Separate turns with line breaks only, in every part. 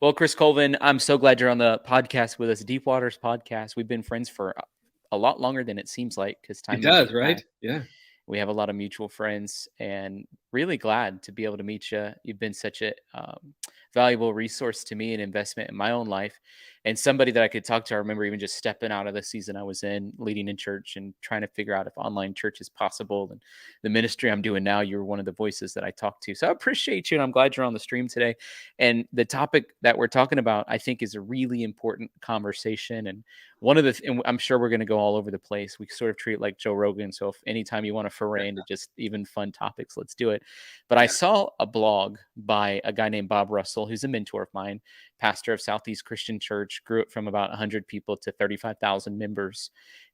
Well, Chris Colvin, I'm so glad you're on the podcast with us. Deep Waters Podcast. We've been friends for a lot longer than it seems like because
It
time moves
does, right?
fast.
Yeah.
We have a lot of mutual friends and really glad to be able to meet you. You've been such a valuable resource to me and investment in my own life and somebody that I could talk to. I remember even just stepping out of the season I was in, leading in church and trying to figure out if online church is possible. And the ministry I'm doing now, you're one of the voices that I talk to. So I appreciate you and I'm glad you're on the stream today. And the topic that we're talking about, I think, is a really important conversation. And one of the, and I'm sure we're going to go all over the place. We sort of treat it like Joe Rogan. So if anytime you want to foray into just even fun topics, let's do it. But I
Yeah.
saw a blog by a guy named Bob Russell, who's a mentor of mine, pastor of Southeast Christian Church, grew it from about 100 people to 35,000 members.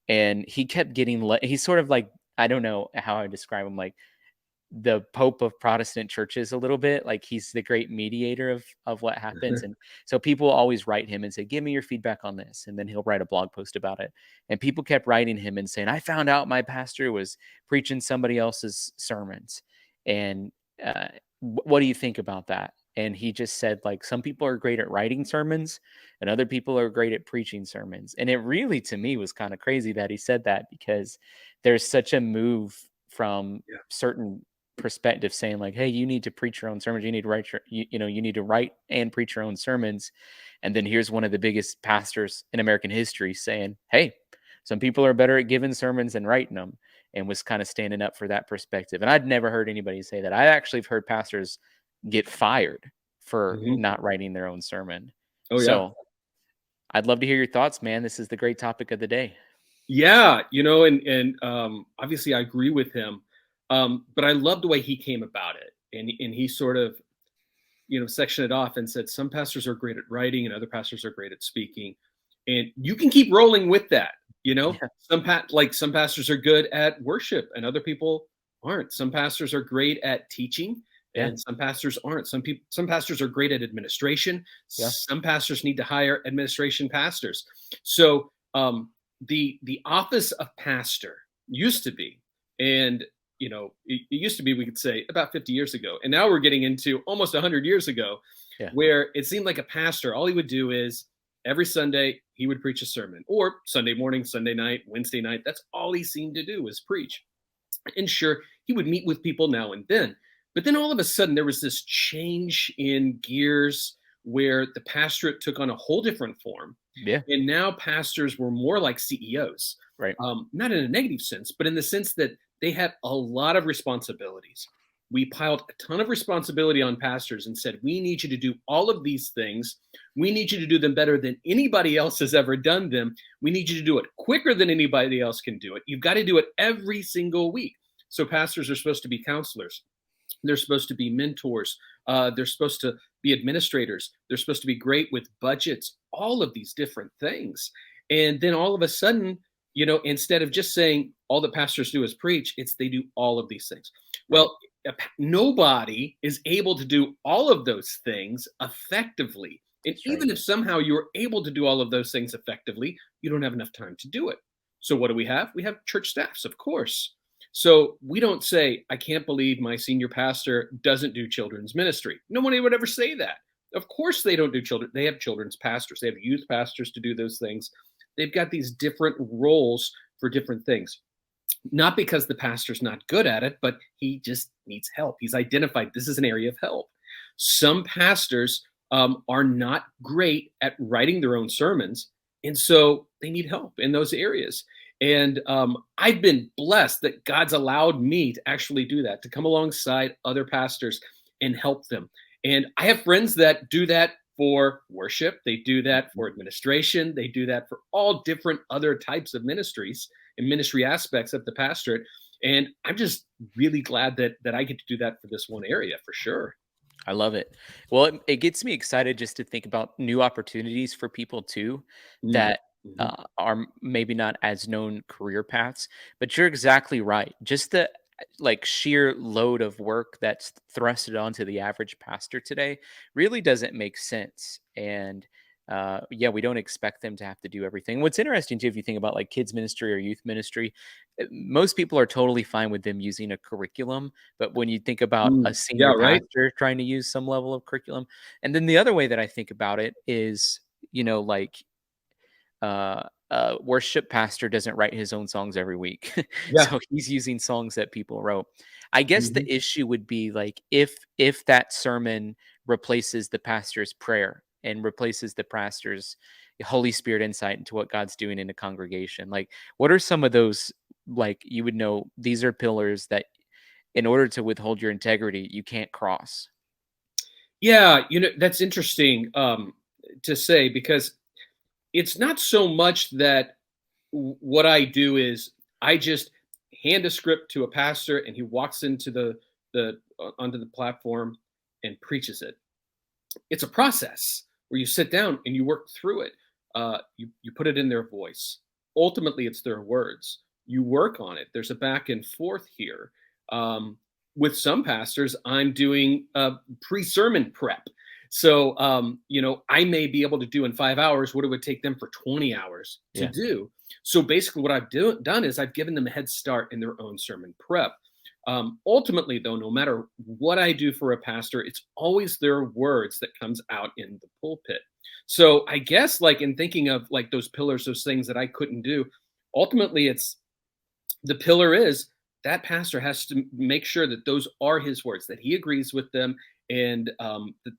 And he kept getting, he's sort of like, I don't know how I describe him, like the Pope of Protestant churches a little bit. Like he's the great mediator of what happens. And so people always write him and say, give me your feedback on this. And then he'll write a blog post about it. And people kept writing him and saying, I found out my pastor was preaching somebody else's sermons. And what do you think about that? And he just said, like, some people are great at writing sermons and other people are great at preaching sermons. And it really, to me, was kind of crazy that he said that because there's such a move from
Yeah.
certain perspective saying like, hey, you need to preach your own sermons, you need to write you need to write and preach your own sermons. And then here's one of the biggest pastors in American history saying, hey, some people are better at giving sermons than writing them, and was kind of standing up for that perspective. And I'd never heard anybody say that. I actually have heard pastors get fired for
Mhm.
not writing their own sermon.
Oh, yeah.
So I'd love to hear your thoughts, man. This is the great topic of the day.
Yeah, obviously I agree with him. But I love the way he came about it. And he sort of, sectioned it off and said some pastors are great at writing and other pastors are great at speaking. And you can keep rolling with that.
Yeah.
Some pastors are good at worship and other people aren't. Some pastors are great at teaching
Yeah.
and some pastors aren't. Some pastors are great at administration.
Yeah.
Some pastors need to hire administration pastors. So the office of pastor used to be, and it used to be, we could say, about 50 years ago, and now we're getting into almost 100 years ago,
Yeah.
where it seemed like a pastor, all he would do is every Sunday he would preach a sermon, or Sunday morning, Sunday night, Wednesday night. That's all he seemed to do was preach. And sure, he would meet with people now and then. But then all of a sudden, there was this change in gears where the pastorate took on a whole different form.
Yeah.
And now pastors were more like CEOs,
Right.
not in a negative sense, but in the sense that they had a lot of responsibilities. We piled a ton of responsibility on pastors and said, we need you to do all of these things. We need you to do them better than anybody else has ever done them. We need you to do it quicker than anybody else can do it. You've got to do it every single week. So pastors are supposed to be counselors. They're supposed to be mentors. They're supposed to be administrators. They're supposed to be great with budgets, all of these different things. And then all of a sudden, instead of just saying all that pastors do is preach, it's they do all of these things.
Right.
Well, nobody is able to do all of those things effectively. And
That's right.
even if somehow you're able to do all of those things effectively, you don't have enough time to do it. So what do we have? We have church staffs, of course. So we don't say, I can't believe my senior pastor doesn't do children's ministry. No one would ever say that. Of course they don't do children. They have children's pastors. They have youth pastors to do those things. They've got these different roles for different things. Not because the pastor's not good at it, but he just needs help. He's identified this is an area of help. Some pastors are not great at writing their own sermons, and so they need help in those areas. And I've been blessed that God's allowed me to actually do that, to come alongside other pastors and help them. And I have friends that do that for worship. They do that for administration. They do that for all different other types of ministries and ministry aspects of the pastorate. And I'm just really glad that I get to do that for this one area for sure.
I love it. Well, it gets me excited just to think about new opportunities for people too
Mm.
that
Mhm.
are maybe not as known career paths. But you're exactly right. Just the like sheer load of work that's thrusted onto the average pastor today really doesn't make sense. And yeah, we don't expect them to have to do everything. What's interesting too, if you think about like kids ministry or youth ministry, most people are totally fine with them using a curriculum. But when you think about a
Yeah,
senior
right.
pastor trying to use some level of curriculum, and then the other way that I think about it is, like worship pastor doesn't write his own songs every week.
Yeah.
So he's using songs that people wrote. I guess
Mhm.
the issue would be like if that sermon replaces the pastor's prayer and replaces the pastor's Holy Spirit insight into what God's doing in a congregation. Like what are some of those, like you would know these are pillars that in order to withhold your integrity, you can't cross.
Yeah, that's interesting to say, because it's not so much that what I do is I just hand a script to a pastor and he walks into the onto the platform and preaches it. It's a process where you sit down and you work through it. You put it in their voice. Ultimately, it's their words. You work on it. There's a back and forth here. With some pastors, I'm doing pre-sermon prep. So, I may be able to do in 5 hours what it would take them for 20 hours to
Yeah.
do. So basically, what I've done is I've given them a head start in their own sermon prep. Ultimately, though, no matter what I do for a pastor, it's always their words that comes out in the pulpit. So I guess, like in thinking of like those pillars, those things that I couldn't do, ultimately, it's the pillar is that pastor has to make sure that those are his words, that he agrees with them, and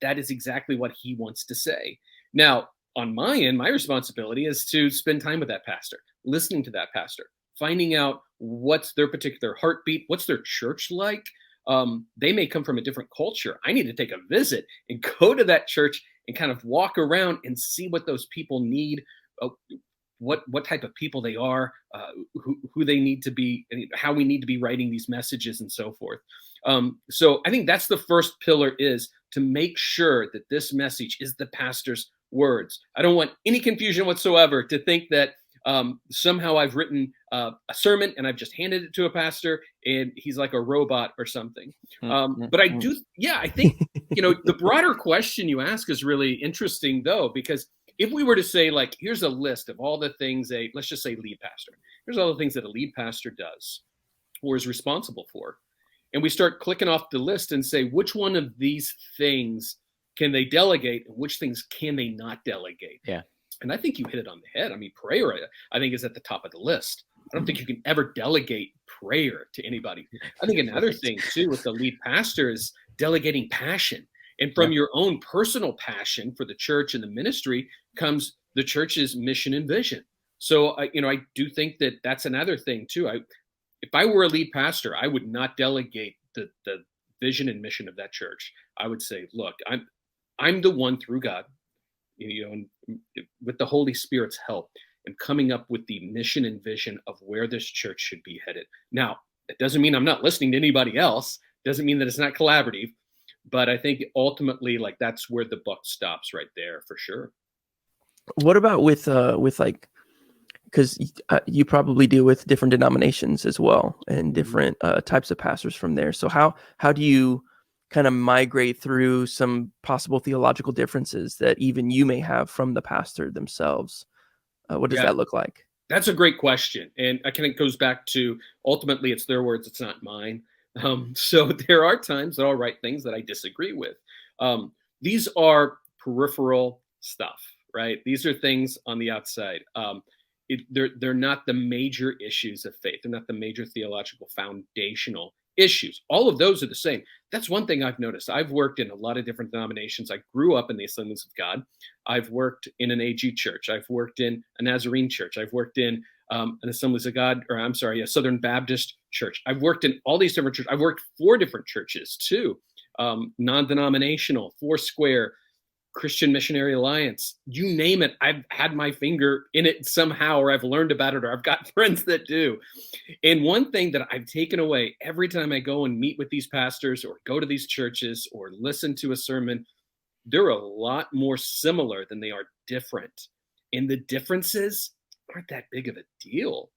that is exactly what he wants to say. Now, on my end, my responsibility is to spend time with that pastor, listening to that pastor, finding out what's their particular heartbeat, what's their church like. They may come from a different culture. I need to take a visit and go to that church and kind of walk around and see what those people need, uh, what type of people they are, who they need to be, and how we need to be writing these messages and so forth. So I think that's the first pillar, is to make sure that this message is the pastor's words. I don't want any confusion whatsoever to think that somehow I've written a sermon and I've just handed it to a pastor and he's like a robot or something.
Mm, mm,
But I
mm.
do, yeah, I think, the broader question you ask is really interesting, though, because if we were to say, like, here's a list of all the things let's just say lead pastor, here's all the things that a lead pastor does or is responsible for. And we start clicking off the list and say, which one of these things can they delegate and which things can they not delegate?
Yeah.
And I think you hit it on the head. I mean, prayer, I think, is at the top of the list. I don't think you can ever delegate prayer to anybody. I think another
Right.
thing, too, with the lead pastor is delegating passion. And
Yeah.
from your own personal passion for the church and the ministry comes the church's mission and vision. So, I do think that that's another thing, too. If I were a lead pastor, I would not delegate the vision and mission of that church. I would say, look, I'm the one, through God, and with the Holy Spirit's help, and coming up with the mission and vision of where this church should be headed. Now, it doesn't mean I'm not listening to anybody else. Doesn't mean that it's not collaborative. But I think ultimately, like, that's where the buck stops, right there, for sure.
What about with like, because you probably deal with different denominations as well and
Mhm.
different types of pastors from there. So how do you kind of migrate through some possible theological differences that even you may have from the pastor themselves? What does
Yeah,
that look like?
that's a great question. And I kind of goes back to, ultimately, it's their words, it's not mine. So there are times that I'll write things that I disagree with. Um, these are peripheral stuff, right? These are things on the outside. They're not the major issues of faith. They're not the major theological foundational issues. All of those are the same. That's one thing I've noticed. I've worked in a lot of different denominations. I grew up in the Assemblies of God. I've worked in an AG church. I've worked in a Nazarene church. I've worked in an Assemblies of God, or I'm sorry, a Southern Baptist church. I've worked in all these different churches. I've worked 4 different churches too, non-denominational, Foursquare, Christian Missionary Alliance, you name it. I've had my finger in it somehow, or I've learned about it, or I've got friends that do. And one thing that I've taken away every time I go and meet with these pastors or go to these churches or listen to a sermon, they're a lot more similar than they are different. And the differences aren't that big of a deal.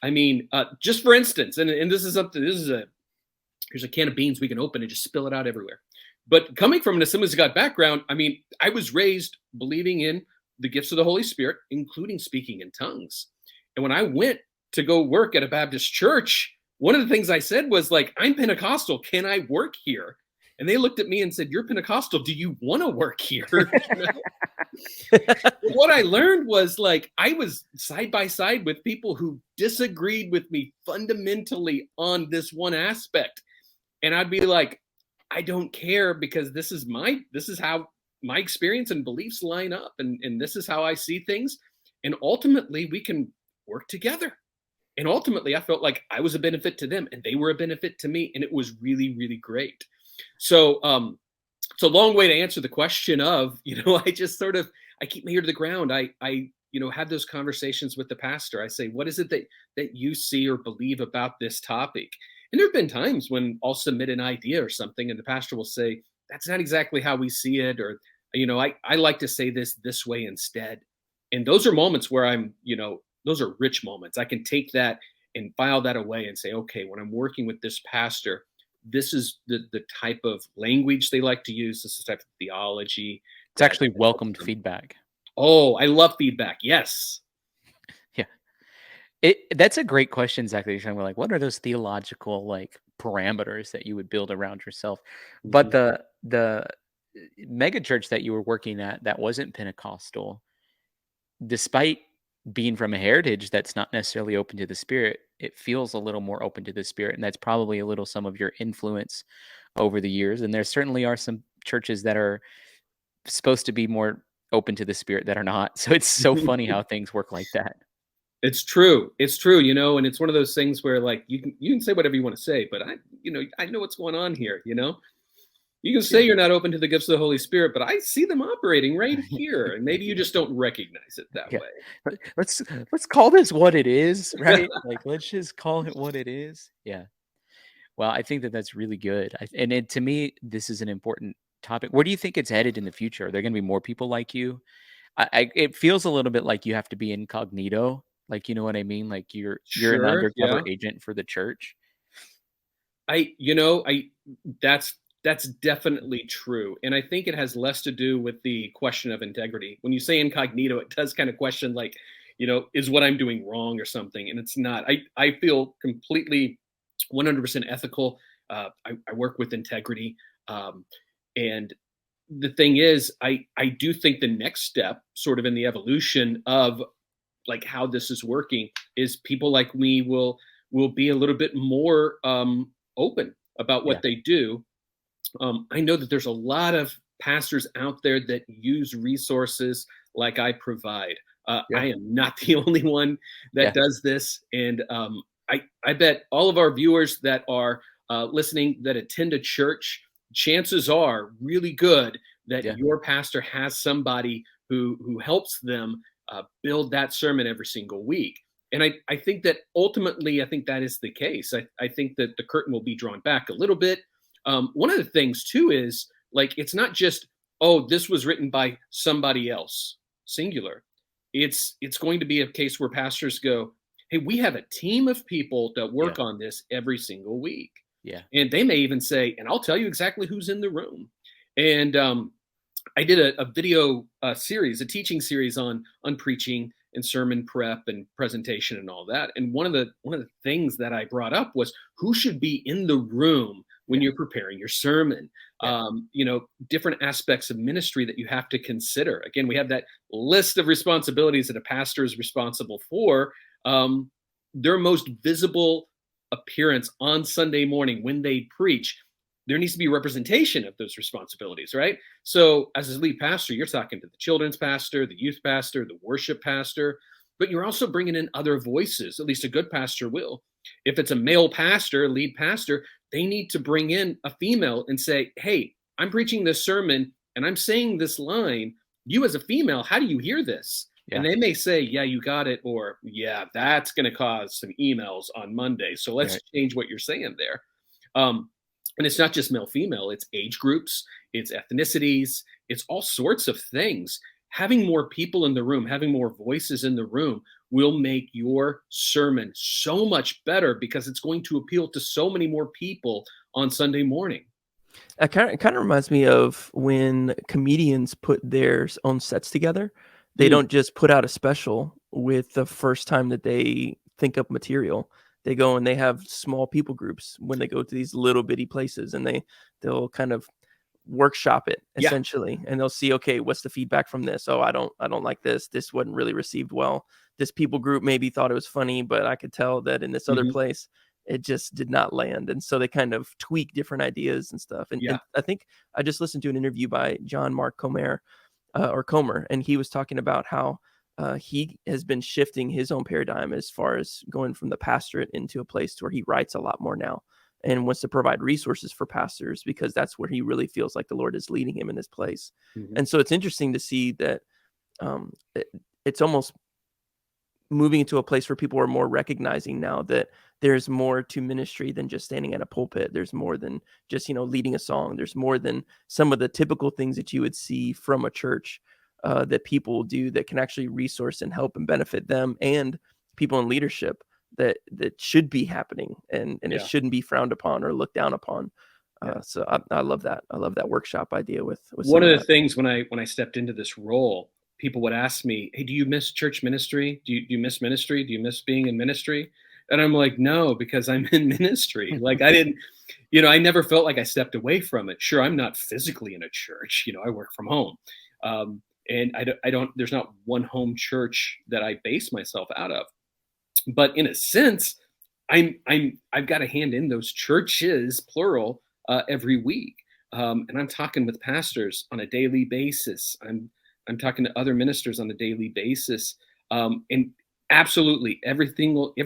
I mean, just for instance, and this is something, here's a can of beans we can open and just spill it out everywhere. But coming from an Assemblies of God background, I mean, I was raised believing in the gifts of the Holy Spirit, including speaking in tongues. And when I went to go work at a Baptist church, one of the things I said was like, I'm Pentecostal. Can I work here? And they looked at me and said, you're Pentecostal. Do you want to work here? What I learned was like, I was side by side with people who disagreed with me fundamentally on this one aspect. And I'd be like, I don't care, because this is how my experience and beliefs line up. And this is how I see things. And ultimately we can work together. And ultimately I felt like I was a benefit to them and they were a benefit to me. And it was really, really great. So, it's a long way to answer the question of, I keep my ear to the ground. I have those conversations with the pastor. I say, what is it that you see or believe about this topic? And there have been times when I'll submit an idea or something and the pastor will say, that's not exactly how we see it. Or, I like to say this way instead. And those are moments where those are rich moments. I can take that and file that away and say, okay, when I'm working with this pastor, this is the type of language they like to use. This is the type of theology.
It's actually welcomed feedback.
Oh, I love feedback. Yes.
Yeah. That's a great question, Zach. That you're talking about, like, what are those theological like parameters that you would build around yourself? But the mega church that you were working at that wasn't Pentecostal, despite being from a heritage that's not necessarily open to the Spirit, it feels a little more open to the Spirit. And that's probably a little some of your influence over the years. And there certainly are some churches that are supposed to be more open to the Spirit that are not. So it's so funny how things work like that.
It's true. It's true, and it's one of those things where like you can say whatever you want to say, but I know what's going on here, You can say you're not open to the gifts of the Holy Spirit, but I see them operating right here. And maybe you just don't recognize it that way.
Let's call this what it is, right? Like, let's just call it what it is. Yeah. Well, I think that's really good. To me, this is an important topic. Where do you think it's headed in the future? Are there going to be more people like you? It feels a little bit like you have to be incognito. Like, you know what I mean? Like you're an undercover agent for the church.
That's definitely true. And I think it has less to do with the question of integrity. When you say incognito, it does kind of question like, is what I'm doing wrong or something? And it's not. I feel completely 100% ethical. I work with integrity. And the thing is, I do think the next step sort of in the evolution of like how this is working is people like me will be a little bit more open about what they do. I know that there's a lot of pastors out there that use resources like I provide. I am not the only one that does this. And I bet all of our viewers that are listening that attend a church, chances are really good that your pastor has somebody who helps them build that sermon every single week. And I think that ultimately, I think that is the case. I think that the curtain will be drawn back a little bit. One of the things too is like, it's not just, oh, this was written by somebody else, singular. It's going to be a case where pastors go, hey, we have a team of people that work on this every single week. Yeah. And they may even say, and I'll tell you exactly who's in the room. And I did a video series, a teaching series on preaching and sermon prep and presentation and all that. And one of the things that I brought up was who should be in the room when you're preparing your sermon. Different aspects of ministry that you have to consider. Again, we have that list of responsibilities that a pastor is responsible for. Their most visible appearance on Sunday morning when they preach, there needs to be representation of those responsibilities, right? So as a lead pastor, you're talking to the children's pastor, the youth pastor, the worship pastor, but you're also bringing in other voices. At least a good pastor will. If it's a male pastor, lead pastor, they need to bring in a female and say, hey, I'm preaching this sermon and I'm saying this line. You as a female, how do you hear this? Yeah. And they may say, yeah, you got it. Or, yeah, that's going to cause some emails on Monday. So let's change what you're saying there. And it's not just male, female, it's age groups, it's ethnicities, it's all sorts of things. Having more people in the room, having more voices in the room will make your sermon so much better because it's going to appeal to so many more people on Sunday morning.
It kind of reminds me of when comedians put their own sets together. They
Mm.
don't just put out a special with the first time that they think up material. They go and they have small people groups when they go to these little bitty places, and they'll kind of workshop it
Yeah.
essentially, and they'll see, okay, what's the feedback from this? Oh, I don't like this. This wasn't really received well. This people group maybe thought it was funny, but I could tell that in this other
Hmm.
place it just did not land. And so they kind of tweak different ideas and stuff. And
Yeah.
I think I just listened to an interview by John Mark Comer, and he was talking about how he has been shifting his own paradigm as far as going from the pastorate into a place where he writes a lot more now and wants to provide resources for pastors because that's where he really feels like the Lord is leading him in this place.
Hmm.
And so it's interesting to see that it's almost moving into a place where people are more recognizing now that there's more to ministry than just standing at a pulpit. There's more than just, leading a song. There's more than some of the typical things that you would see from a church that people do that can actually resource and help and benefit them and people in leadership that should be happening, and it
Yeah.
shouldn't be frowned upon or looked down upon.
Yeah.
So I love that. I love that workshop idea with
One
some of
of the
that.
things when I stepped into this role, people would ask me, "Hey, do you miss church ministry? Do you miss ministry? Do you miss being in ministry?" And I'm like, "No, because I'm in ministry." Like I didn't, I never felt like I stepped away from it. Sure, I'm not physically in a church. I work from home, and I don't. There's not one home church that I base myself out of. But in a sense, I've got a hand in those churches, plural, every week, and I'm talking with pastors on a daily basis. I'm talking to other ministers on a daily basis, and absolutely every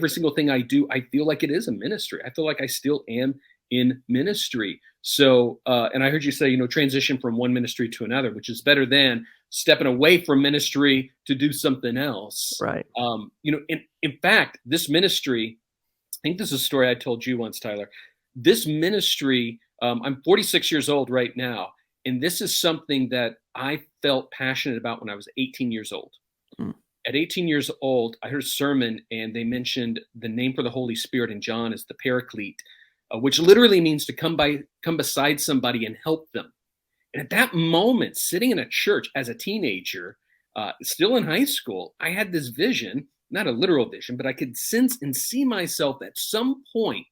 single thing I do, I feel like it is a ministry. I feel like I still am in ministry. So, and I heard you say, transition from one ministry to another, which is better than stepping away from ministry to do something else.
Right.
In fact, this ministry, I think this is a story I told you once, Tyler. This ministry, I'm 46 years old right now, and this is something that I felt passionate about when I was 18 years old.
Mm.
At 18 years old, I heard a sermon, and they mentioned the name for the Holy Spirit in John is the Paraclete, which literally means to come beside somebody and help them. And at that moment, sitting in a church as a teenager, still in high school, I had this vision, not a literal vision, but I could sense and see myself at some point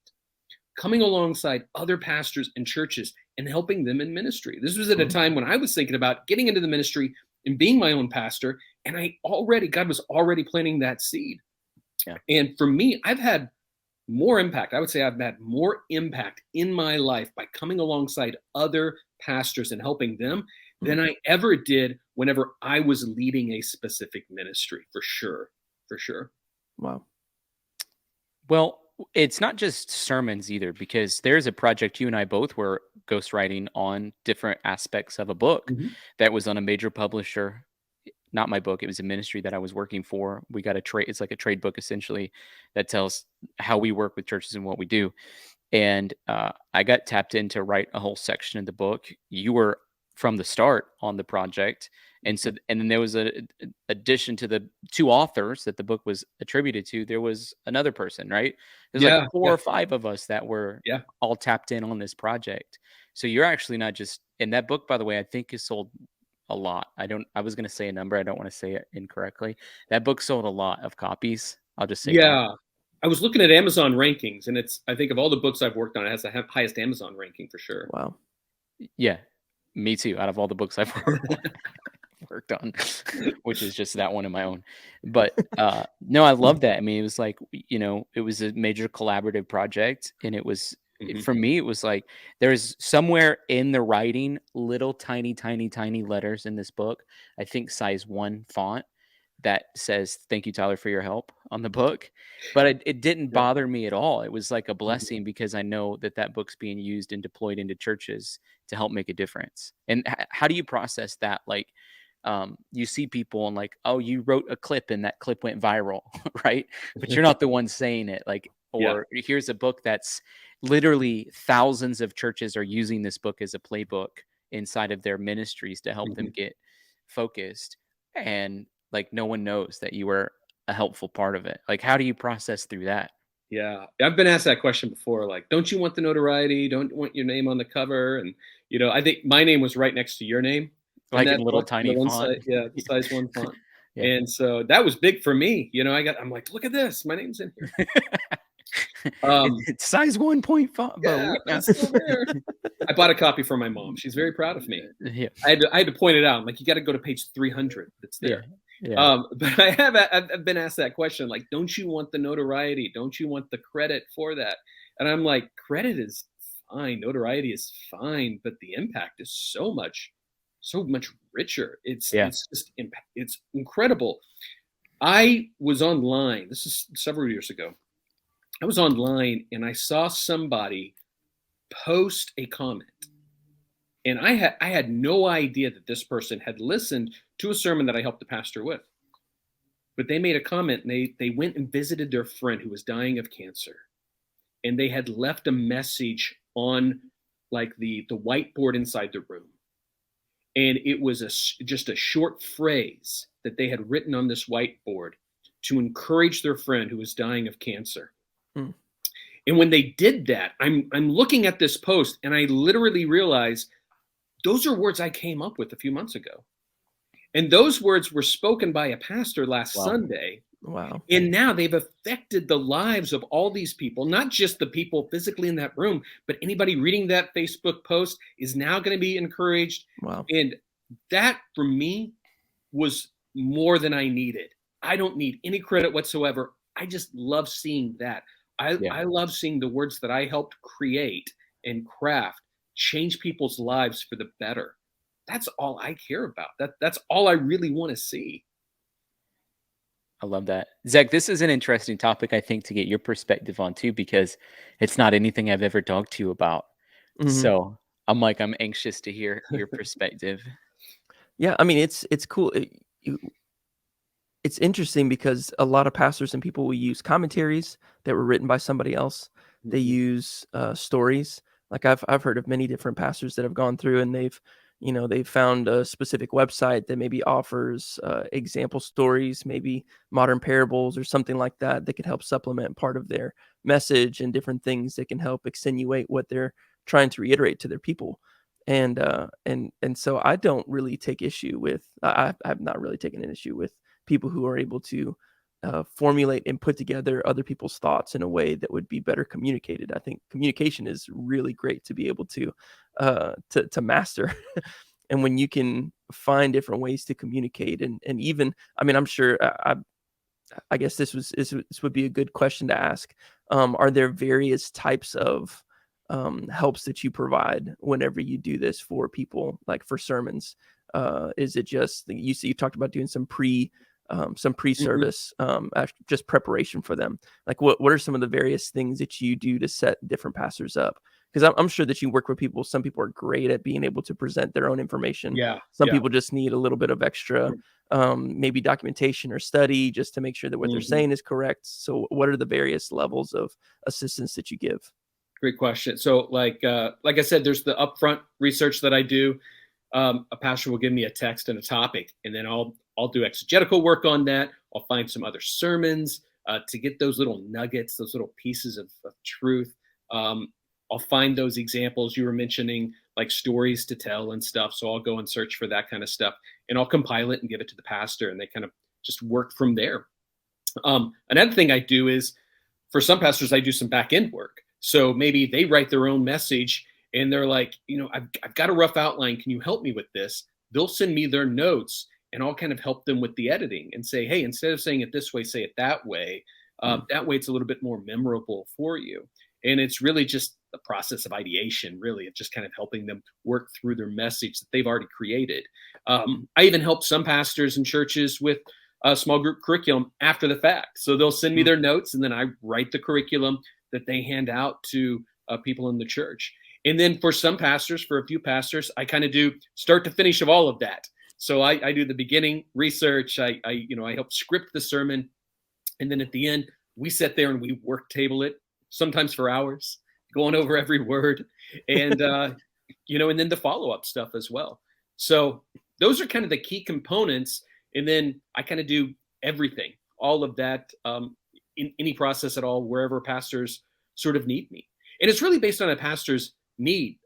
coming alongside other pastors and churches and helping them in ministry. This was at a
Mm.
time when I was thinking about getting into the ministry and being my own pastor. And God was already planting that seed.
Yeah.
And for me, I've had more impact. I would say I've had more impact in my life by coming alongside other pastors and helping them
Mm.
than I ever did whenever I was leading a specific ministry, for sure. For sure.
Wow.
Well, it's not just sermons either, because there's a project you and I both were ghostwriting on different aspects of a book
Mhm.
that was on a major publisher. Not my book, it was a ministry that I was working for. We got a trade, it's like a trade book essentially that tells how we work with churches and what we do. And I got tapped in to write a whole section in the book. You were from the start on the project, and so and then there was a addition to the two authors that the book was attributed to. There was another person, right? There's like
Yeah.
four
Yeah.
or five of us that were
Yeah.
all tapped in on this project. So you're actually not just in that book, by the way. I think is sold a lot. I was going to say a number. I don't want to say it incorrectly. That book sold a lot of copies. I'll just say that.
Yeah. I was looking at Amazon rankings, and I think of all the books I've worked on, it has the highest Amazon ranking for sure.
Wow.
Yeah, me too. Out of all the books I've worked on, which is just that one of my own. But no, I love that. I mean, it was like, it was a major collaborative project, and it was
Mhm.
for me. It was like there's somewhere in the writing, little tiny, tiny, tiny letters in this book. I think size 1 font that says "Thank you, Tyler, for your help" on the book. But it didn't
Yeah.
bother me at all. It was like a
Mhm.
blessing because I know that book's being used and deployed into churches to help make a difference. And how do you process that? Like, you see people and like, oh, you wrote a clip and that clip went viral, right? But you're not the one saying it. Like,
Yeah.
or here's a book that's literally thousands of churches are using this book as a playbook inside of their ministries to help them
Mhm.
get focused. And like, no one knows that you were a helpful part of it. Like, how do you process through that?
Yeah. I've been asked that question before. Like, don't you want the notoriety? Don't you want your name on the cover? And, I think my name was right next to your name in
Like in
that
little
book on the
tiny
one
font?
side. Yeah. The size 1 font.
Yeah.
And so that was big for me. I'm like, look at this, my name's in here.
It's size 1.5, but
Yeah,
we're
but
not.
it's still there. I bought a copy for my mom. She's very proud of me.
Yeah.
I had to point it out. I'm like, you got to go to page 300. It's
Yeah.
there.
Yeah.
But I've been asked that question, like, don't you want the notoriety? Don't you want the credit for that? And I'm like, credit is fine, notoriety is fine, but the impact is so much richer.
Yeah.
It's incredible. I was online. This is several years ago. I was online and I saw somebody post a comment, and I had no idea that this person had listened to a sermon that I helped the pastor with. But they made a comment, and they went and visited their friend who was dying of cancer, and they had left a message on like the whiteboard inside the room, and it was just a short phrase that they had written on this whiteboard to encourage their friend who was dying of cancer.
Hmm.
And when they did that, I'm looking at this post, and I literally realized those are words I came up with a few months ago. And those words were spoken by a pastor last
Wow.
Sunday.
Wow.
And now they've affected the lives of all these people, not just the people physically in that room, but anybody reading that Facebook post is now going to be encouraged.
Wow.
And that for me was more than I needed. I don't need any credit whatsoever. I just love seeing that.
Yeah.
I love seeing the words that I helped create and craft change people's lives for the better. That's all I care about. That's all I really want to see.
I love that. Zach, this is an interesting topic, I think, to get your perspective on too, because it's not anything I've ever talked to you about.
Mhm.
So I'm anxious to hear your perspective.
Yeah, I mean, it's cool. It's interesting because a lot of pastors and people will use commentaries that were written by somebody else. They
Mhm.
use stories. Like I've heard of many different pastors that have gone through and they've found a specific website that maybe offers example stories, maybe modern parables or something like that that could help supplement part of their message and different things that can help accentuate what they're trying to reiterate to their people. And so I don't really take issue with. I've not really taken an issue with people who are able to formulate and put together other people's thoughts in a way that would be better communicated. I think communication is really great to be able to master. And when you can find different ways to communicate, and even, I mean, I'm sure, I guess this would be a good question to ask. Are there various types of helps that you provide whenever you do this for people, like for sermons? Is it just you talked about doing some
Mhm.
pre-service, just preparation for them? Like what are some of the various things that you do to set different pastors up? Because I'm sure that you work with people. Some people are great at being able to present their own information.
Yeah,
Some
yeah.
people just need a little bit of extra, maybe documentation or study just to make sure that what they're
Mhm.
saying is correct. So what are the various levels of assistance that you give?
Great question. So, like I said, there's the upfront research that I do. A pastor will give me a text and a topic, and then I'll do exegetical work on that. I'll find some other sermons to get those little nuggets, those little pieces of truth. I'll find those examples you were mentioning, like stories to tell and stuff. So I'll go and search for that kind of stuff, and I'll compile it and give it to the pastor, and they kind of just work from there. Another thing I do is for some pastors, I do some back end work. So maybe they write their own message and they're like, I've got a rough outline. Can you help me with this? They'll send me their notes and I'll kind of help them with the editing and say, hey, instead of saying it this way, say it that way.
Mm,
That way it's a little bit more memorable for you. And it's really just the process of ideation, really, of just kind of helping them work through their message that they've already created. I even help some pastors and churches with a small group curriculum after the fact. So they'll send me
mm,
their notes and then I write the curriculum that they hand out to people in the church. And then for some pastors, for a few pastors, I kind of do start to finish of all of that. So I do the beginning research. I help script the sermon, and then at the end we sit there and we work table it, sometimes for hours, going over every word, and and then the follow up stuff as well. So those are kind of the key components, and then I kind of do everything, all of that, in any process at all, wherever pastors sort of need me, and it's really based on a pastor's need.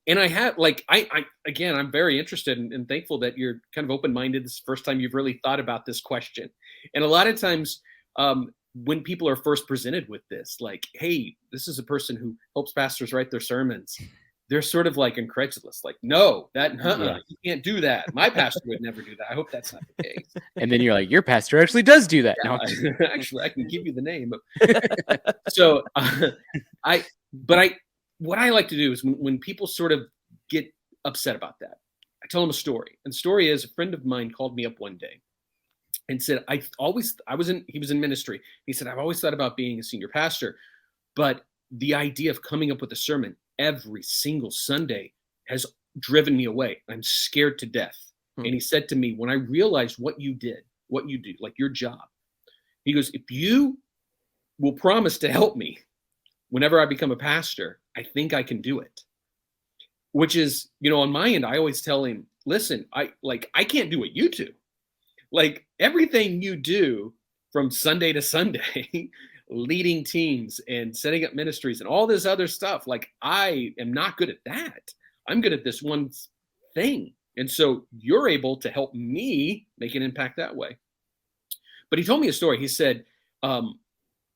And I have like I again, I'm very interested and thankful that you're kind of open-minded. This is the first time you've really thought about this question. And a lot of times, when people are first presented with this, like, hey, this is a person who helps pastors write their sermons, they're sort of like incredulous, like, no, that
Yeah.
you can't do that. My pastor would never do that. I hope that's not the case.
And then you're like, your pastor actually does do that. No,
Yeah, actually, I can give you the name. So I, but I, what I like to do is when people sort of get upset about that, I tell them a story. And the story is a friend of mine called me up one day and said, he was in ministry. He said, I've always thought about being a senior pastor, but the idea of coming up with a sermon every single Sunday has driven me away. I'm scared to death.
Hmm.
And he said to me, when I realized what you do, like your job, he goes, if you will promise to help me whenever I become a pastor, I think I can do it. Which is, on my end, I always tell him, listen, I can't do what you do. Like everything you do from Sunday to Sunday, leading teams and setting up ministries and all this other stuff, like I am not good at that. I'm good at this one thing. And so you're able to help me make an impact that way. But he told me a story. He said,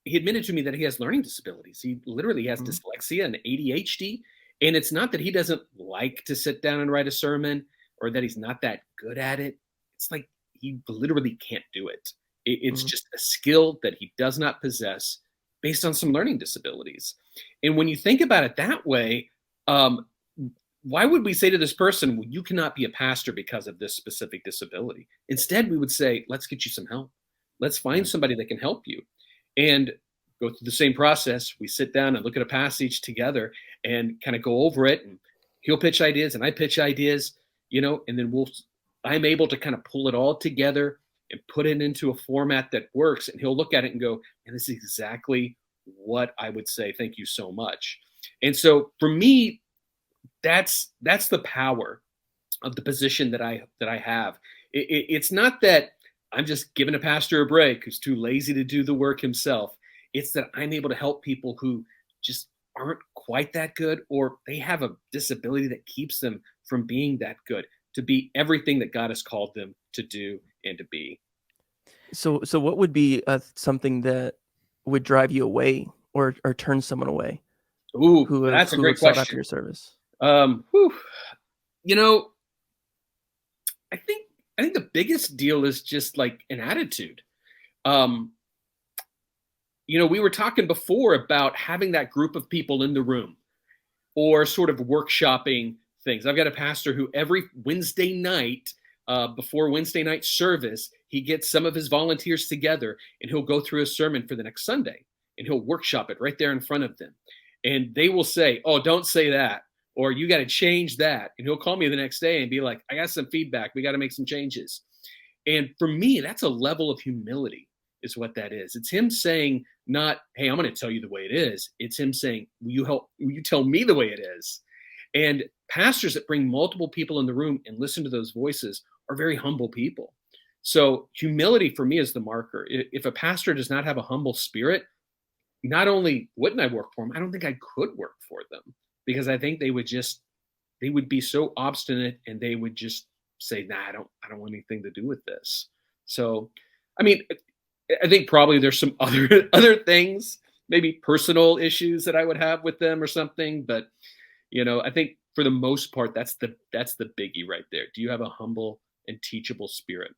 he admitted to me that he has learning disabilities. He literally has dyslexia and ADHD. And it's not that he doesn't like to sit down and write a sermon or that he's not that good at it. It's like he literally can't do it. It's just a skill that he does not possess based on some learning disabilities. And when you think about it that way, why would we say to this person, well, you cannot be a pastor because of this specific disability? Instead, we would say, let's get you some help. Let's find somebody that can help you. And go through the same process. We sit down and look at a passage together and kind of go over it. And he'll pitch ideas and I pitch ideas, and then I'm able to kind of pull it all together and put it into a format that works. And he'll look at it and go, and this is exactly what I would say. Thank you so much. And so for me, that's the power of the position that I have. It's not that I'm just giving a pastor a break who's too lazy to do the work himself. It's that I'm able to help people who just aren't quite that good, or they have a disability that keeps them from being that good, to be everything that God has called them to do and to be.
So what would be something that would drive you away or turn someone away?
Ooh,
who
that's a
who
great
have sought after
question.
your service?
Whew. I think the biggest deal is just like an attitude. We were talking before about having that group of people in the room or sort of workshopping things. I've got a pastor who every Wednesday night, before Wednesday night service, he gets some of his volunteers together and he'll go through a sermon for the next Sunday and he'll workshop it right there in front of them. And they will say, oh, don't say that, or you got to change that. And he'll call me the next day and be like, I got some feedback. We got to make some changes. And for me, that's a level of humility is what that is. It's him saying, not, hey, I'm going to tell you the way it is. It's him saying, will you tell me the way it is? And pastors that bring multiple people in the room and listen to those voices are very humble people. So humility for me is the marker. If a pastor does not have a humble spirit, not only wouldn't I work for them, I don't think I could work for them, because I think they would be so obstinate and they would just say, nah, I don't want anything to do with this. So, I mean, I think probably there's some other things, maybe personal issues that I would have with them or something. But, I think for the most part, that's the biggie right there. Do you have a humble and teachable spirit?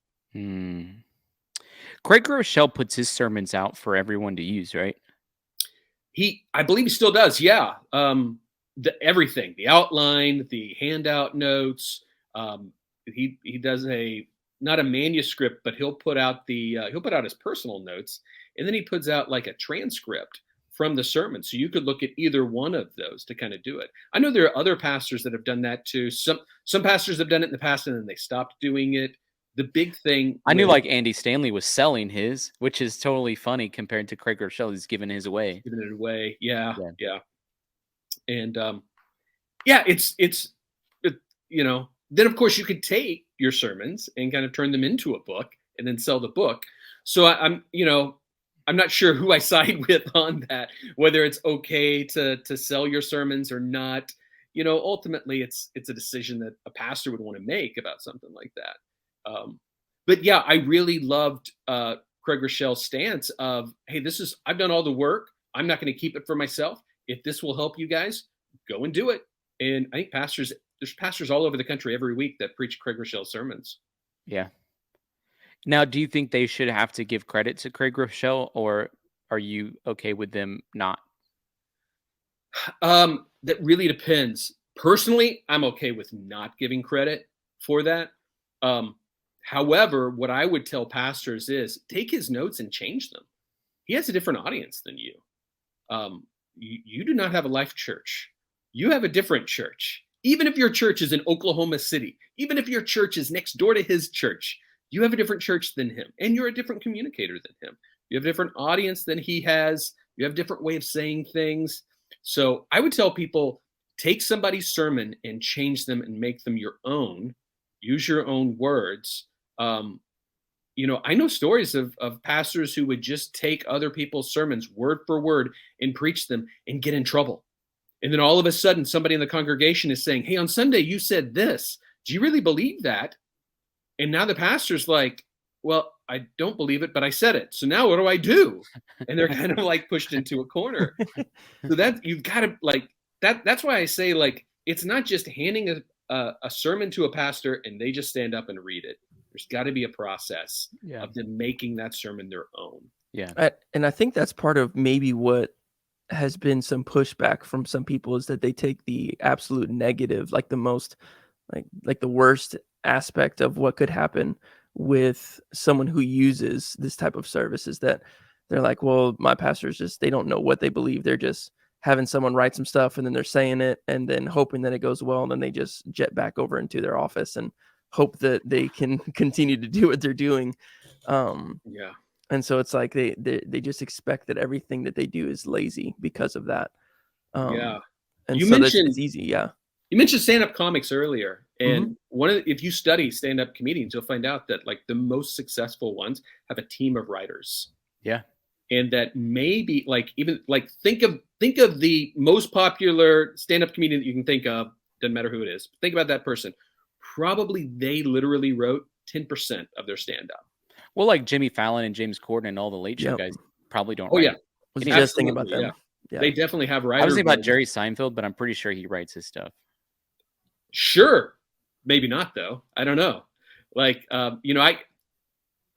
Craig Rochelle puts his sermons out for everyone to use, right?
I believe he still does. Yeah. Everything, the outline, the handout notes. He does not a manuscript, but he'll put out his personal notes, and then he puts out like a transcript from the sermon. So you could look at either one of those to kind of do it. I know there are other pastors that have done that too. Some pastors have done it in the past and then they stopped doing it. The big thing,
I knew like Andy Stanley was selling his, which is totally funny compared to Craig Rochelle. He's giving his away.
Giving it away. Yeah. And then of course you could take your sermons and kind of turn them into a book and then sell the book. So I'm not sure who I side with on that, whether it's okay to sell your sermons or not. ultimately it's a decision that a pastor would want to make about something like that. But yeah, I really loved Craig Rochelle's stance of, hey, I've done all the work. I'm not going to keep it for myself. If this will help you guys, go and do it. And I think there's pastors all over the country every week that preach Craig Rochelle's sermons.
Yeah. Now, do you think they should have to give credit to Craig Rochelle, or are you okay with them not?
That really depends. Personally, I'm okay with not giving credit for that. Um, However, what I would tell pastors is take his notes and change them. He has a different audience than you. You do not have a life church. You have a different church. Even if your church is in Oklahoma City, even if your church is next door to his church, you have a different church than him, and you're a different communicator than him. You have a different audience than he has. You have a different way of saying things. So I would tell people, take somebody's sermon and change them and make them your own. Use your own words. I know stories of pastors who would just take other people's sermons word for word and preach them and get in trouble. And then all of a sudden, somebody in the congregation is saying, hey, on Sunday, you said this. Do you really believe that? And now the pastor's like, well, I don't believe it, but I said it. So now what do I do? And they're kind of like pushed into a corner. So that you've got to like that. That's why I say, like, it's not just handing a sermon to a pastor and they just stand up and read it. There's got to be a process of them making that sermon their own.
Yeah.
And I think that's part of maybe what has been some pushback from some people is that they take the absolute negative, like the most, like the worst aspect of what could happen with someone who uses this type of services, that they're like, well, my pastors they don't know what they believe. They're just having someone write some stuff and then they're saying it and then hoping that it goes well. And then they just jet back over into their office and hope that they can continue to do what they're doing.
Yeah.
And so it's like they just expect that everything that they do is lazy because of that.
Yeah.
And
You
so
mentioned
it's easy. Yeah.
You mentioned stand-up comics earlier, and
Mhm.
if you study stand-up comedians, you'll find out that like the most successful ones have a team of writers,
Yeah.
and that maybe like even like think of the most popular stand-up comedian that you can think of. Doesn't matter who it is. Think about that person. Probably they literally wrote 10% of their stand-up.
Well, like Jimmy Fallon and James Corden and all the Late Show
Yep.
guys probably don't
Oh yeah,
write
Was
any of
just
it.
thinking about
absolutely. Yeah,
them. Yeah.
they definitely have
I was
writers.
thinking about Jerry Seinfeld, but I'm pretty sure he writes his stuff.
Sure, maybe not though. I don't know. Like, I'm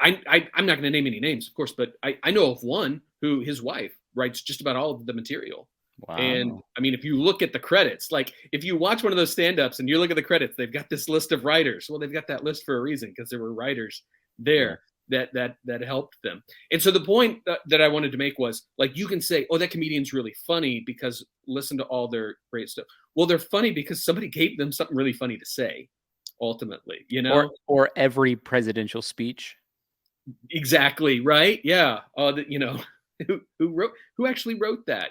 not going to name any names, of course, but I know of one who his wife writes just about all of the material.
Wow.
And I mean, if you look at the credits, like if you watch one of those stand-ups and you look at the credits, they've got this list of writers. Well, they've got that list for a reason because there were writers there that helped them. And so the point that I wanted to make was like, you can say, oh, that comedian's really funny because listen to all their great stuff. Well, they're funny because somebody gave them something really funny to say, ultimately,
Or every presidential speech.
Exactly, right? Yeah. Who actually wrote that,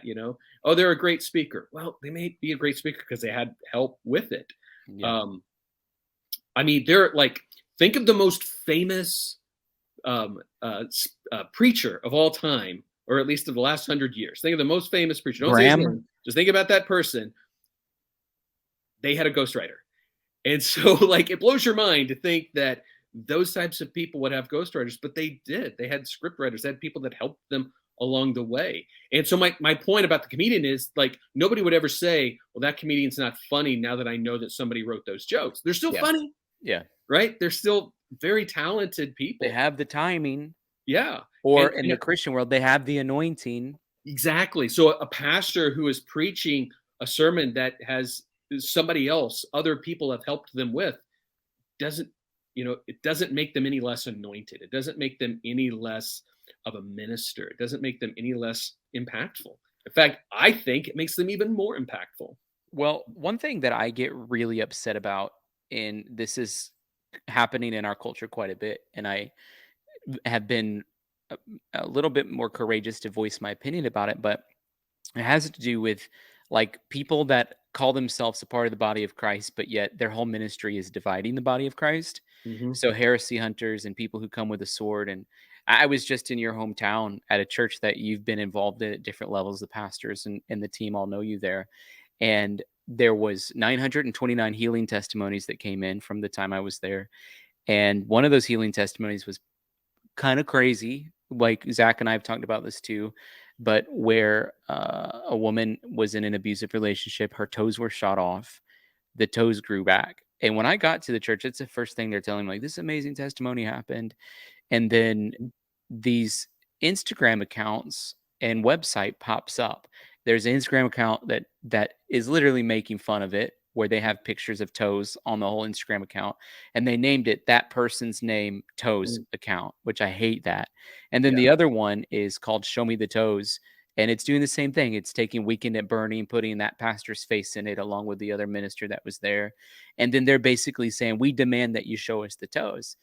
Oh, they're a great speaker. Well, they may be a great speaker because they had help with it.
Yeah.
I mean, they're like, think of the most famous preacher of all time, or at least of the last 100 years. Think of the most famous preacher. Don't say his name. Just think about that person. They had a ghostwriter. And so like it blows your mind to think that those types of people would have ghostwriters, but they did. They had script writers, they had people that helped them along the way. And so my point about the comedian is like nobody would ever say, well, that comedian's not funny now that I know that somebody wrote those jokes. They're still funny.
Yeah.
Right? They're still very talented people.
They have the timing.
Yeah.
Or in the Christian world, they have the anointing.
Exactly. So a pastor who is preaching a sermon that has somebody else, other people have helped them with, it doesn't make them any less anointed. It doesn't make them any less of a minister. It doesn't make them any less impactful. In fact, I think it makes them even more impactful.
Well, one thing that I get really upset about, and this is happening in our culture quite a bit, and I have been a little bit more courageous to voice my opinion about it, but it has to do with like people that call themselves a part of the body of Christ, but yet their whole ministry is dividing the body of Christ.
Mm-hmm.
So heresy hunters and people who come with a sword. And I was just in your hometown at a church that you've been involved in at different levels. The pastors and the team all know you there. And there was 929 healing testimonies that came in from the time I was there, and one of those healing testimonies was kind of crazy. Like Zach and I have talked about this too, but where a woman was in an abusive relationship, her toes were shot off, the toes grew back. And when I got to the church, it's the first thing they're telling me, like, this amazing testimony happened. And then these Instagram accounts and website pops up. There's an Instagram account that is literally making fun of it, where they have pictures of toes on the whole Instagram account, and they named it that person's name toes
Mm,
account, which I hate that. And then
yeah.
the other one is called Show Me the Toes, and it's doing the same thing. It's taking Weekend at Burning, putting that pastor's face in it along with the other minister that was there, and then they're basically saying, we demand that you show us the toes.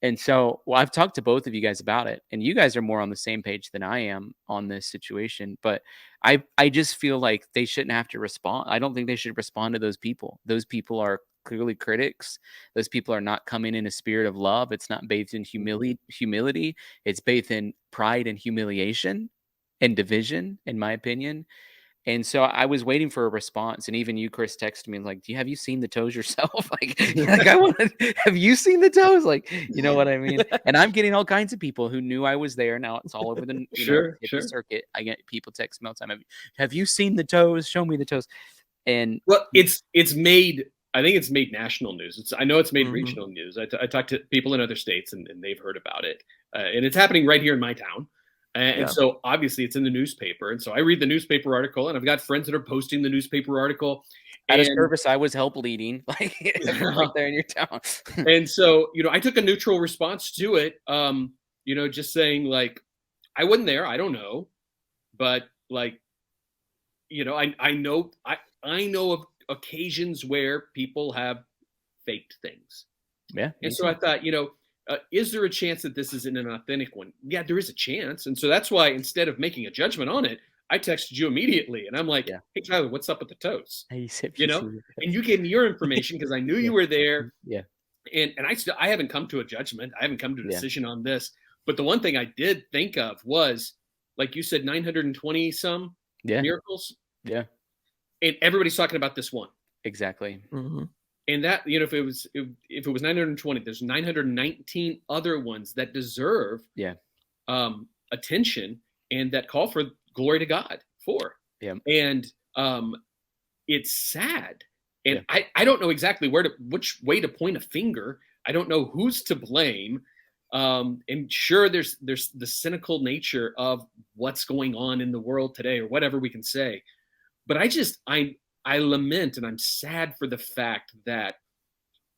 And so, well, I've talked to both of you guys about it, and you guys are more on the same page than I am on this situation. But I just feel like they shouldn't have to respond. I don't think they should respond to those people. Those people are clearly critics. Those people are not coming in a spirit of love. It's not bathed in humility. It's bathed in pride and humiliation and division, in my opinion. And so I was waiting for a response, and even you, Chris, texted me like, have you seen the toes yourself?" Like I want to. Have you seen the toes? Like, you know what I mean? And I'm getting all kinds of people who knew I was there. Now it's all over the,
Sure,
hit the
sure.
circuit. I get people text me all the time. Have you seen the toes? Show me the toes. And
Well, it's made. I think it's made national news. I know it's made
Mhm.
regional news. I talked to people in other states, and they've heard about it, and it's happening right here in my town. And
Yeah.
so obviously it's in the newspaper, and so I read the newspaper article, and I've got friends that are posting the newspaper article,
at a
and
service I was help leading, like right there in your town.
and so I took a neutral response to it. Just saying like I wasn't there, I don't know, but like I know of occasions where people have faked things.
Yeah,
And
me
so I
too.
thought, is there a chance that this isn't an authentic one? Yeah, there is a chance. And so that's why instead of making a judgment on it, I texted you immediately and I'm like,
Yeah.
hey, Tyler, what's up with the toes?
Hey, have
You
you
know?
seen the
And
toes?
you gave me your information because I knew
Yeah.
you were there.
Yeah.
And I haven't come to a judgment. I haven't come to a
Yeah.
decision on this. But the one thing I did think of was, like you said, 920 some
Yeah.
miracles.
Yeah.
And everybody's talking about this one.
Exactly.
Mhm.
And that, if it was 920, there's 919 other ones that deserve
Yeah.
attention and that call for glory to God for.
Yeah.
And it's sad. And
Yeah.
I don't know exactly which way to point a finger. I don't know who's to blame. And sure, there's the cynical nature of what's going on in the world today, or whatever we can say. But I lament and I'm sad for the fact that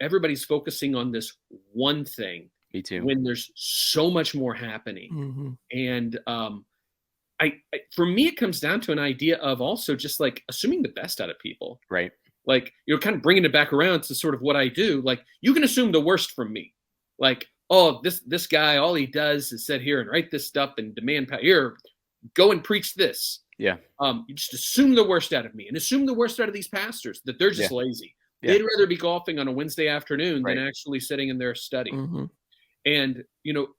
everybody's focusing on this one thing
Me too.
when there's so much more happening.
Mhm.
And for me, it comes down to an idea of also just like assuming the best out of people.
Right.
Like, kind of bringing it back around to sort of what I do. Like, you can assume the worst from me. Like, oh, this guy, all he does is sit here and write this stuff and demand power. Here, go and preach this.
Yeah.
You just assume the worst out of me and assume the worst out of these pastors, that they're
Yeah.
just lazy.
Yeah.
They'd rather be golfing on a Wednesday afternoon
Right.
than actually sitting in their study.
Mhm.
And,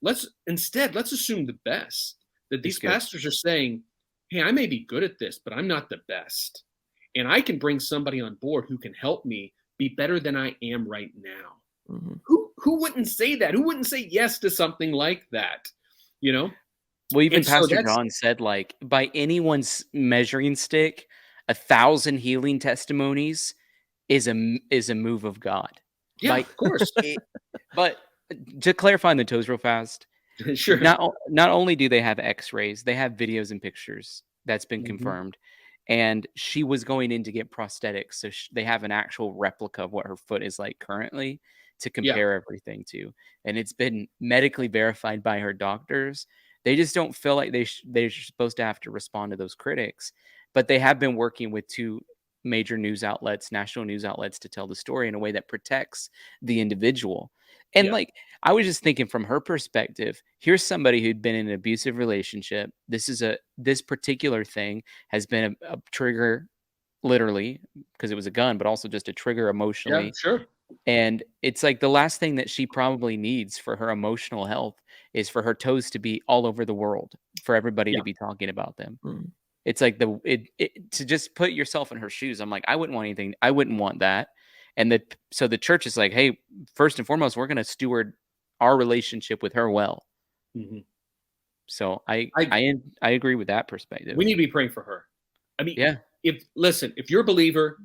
let's assume the best, that these
It's good.
pastors are saying, hey, I may be good at this, but I'm not the best. And I can bring somebody on board who can help me be better than I am right now.
Mhm.
Who wouldn't say that? Who wouldn't say yes to something like that? You know?
Well, even
And so
Pastor John said, like, by anyone's measuring stick, 1,000 healing testimonies is a move of God.
yeah,
By
of course.
but to clarify on the toes real fast,
Sure.
not only do they have X-rays, they have videos and pictures. That's been
Mhm.
confirmed. And she was going in to get prosthetics, so they have an actual replica of what her foot is like currently to
Yeah.
compare everything to, and it's been medically verified by her doctors. They just don't feel like they're supposed to have to respond to those critics, but they have been working with two major news outlets, national news outlets, to tell the story in a way that protects the individual. And
Yeah.
like, I was just thinking from her perspective, here's somebody who'd been in an abusive relationship. This particular thing has been a trigger, literally, because it was a gun, but also just a trigger
Yeah,
emotionally.
sure.
And it's like the last thing that she probably needs for her emotional health is for her toes to be all over the world, for everybody
Yeah.
to be talking about them.
Mhm.
It's like to just put yourself in her shoes. I'm like, I wouldn't want anything. I wouldn't want that. And so the church is like, hey, first and foremost, we're going to steward our relationship with her well.
Mhm.
So I
I
agree with that perspective.
We need to be praying for her. I mean,
Yeah.
if you're a believer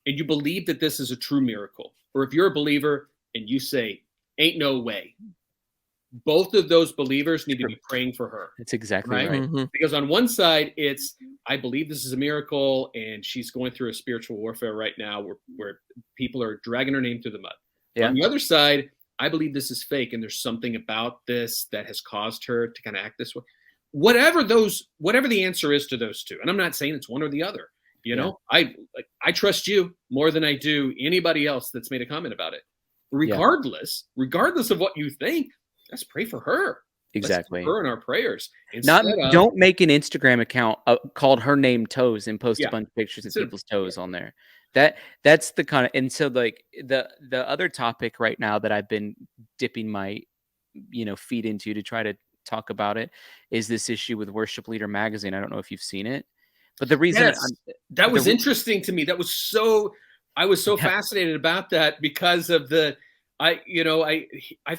and you believe that this is a true miracle, or if you're a believer and you say, ain't no way, both of those believers need to be praying for her.
That's exactly
Right?
right.
Mhm.
Because on one side, it's, I believe this is a miracle, and she's going through a spiritual warfare right now where people are dragging her name through the mud.
Yeah.
On the other side, I believe this is fake, and there's something about this that has caused her to kind of act this way. Whatever the answer is to those two, and I'm not saying it's one or the other. You know, I trust you more than I do anybody else that's made a comment about it. Regardless of what you think, let's pray for her.
Exactly.
Let's keep her in our prayers.
Don't make an Instagram account called Her Name Toes and post a bunch of pictures of people's toes on there. That's the kind of, and so like the other topic right now that I've been dipping my feet into to try to talk about it is this issue with Worship Leader magazine. I don't know if you've seen it, but the reason
that was interesting to me. I was so fascinated about that because of I've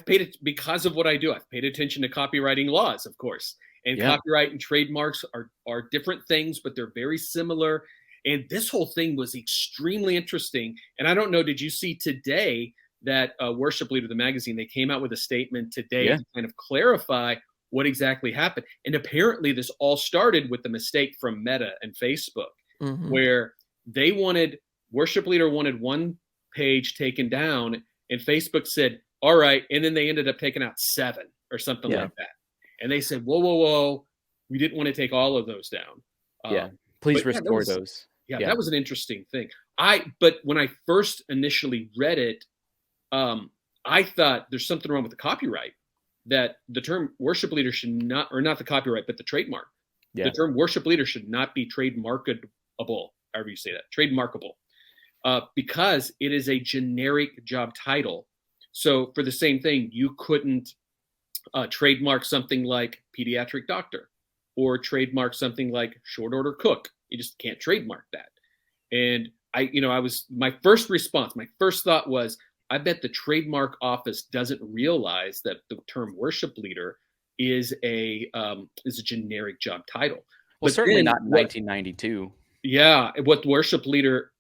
paid it because of what I do. I've paid attention to copywriting laws, of course, and copyright and trademarks are different things, but they're very similar. And this whole thing was extremely interesting. And I don't know, did you see today that Worship Leader, the magazine, they came out with a statement today to kind of clarify what exactly happened. And apparently this all started with the mistake from Meta and Facebook, where Worship Leader wanted one page taken down, and Facebook said, all right. And then they ended up taking out 7 or something like that. And they said, whoa. We didn't want to take all of those down.
Please restore those.
That was an interesting thing. But when I first initially read it, I thought there's something wrong with the copyright, that the term worship leader should not, or not the copyright, but the trademark. The term worship leader should not be trademarkable, however you say that, trademarkable. Because it is a generic job title. So for the same thing, you couldn't trademark something like pediatric doctor or trademark something like short order cook. You just can't trademark that. And my first thought was, I bet the trademark office doesn't realize that the term worship leader is a generic job title.
Well, certainly not in 1992.
Yeah, what Worship Leader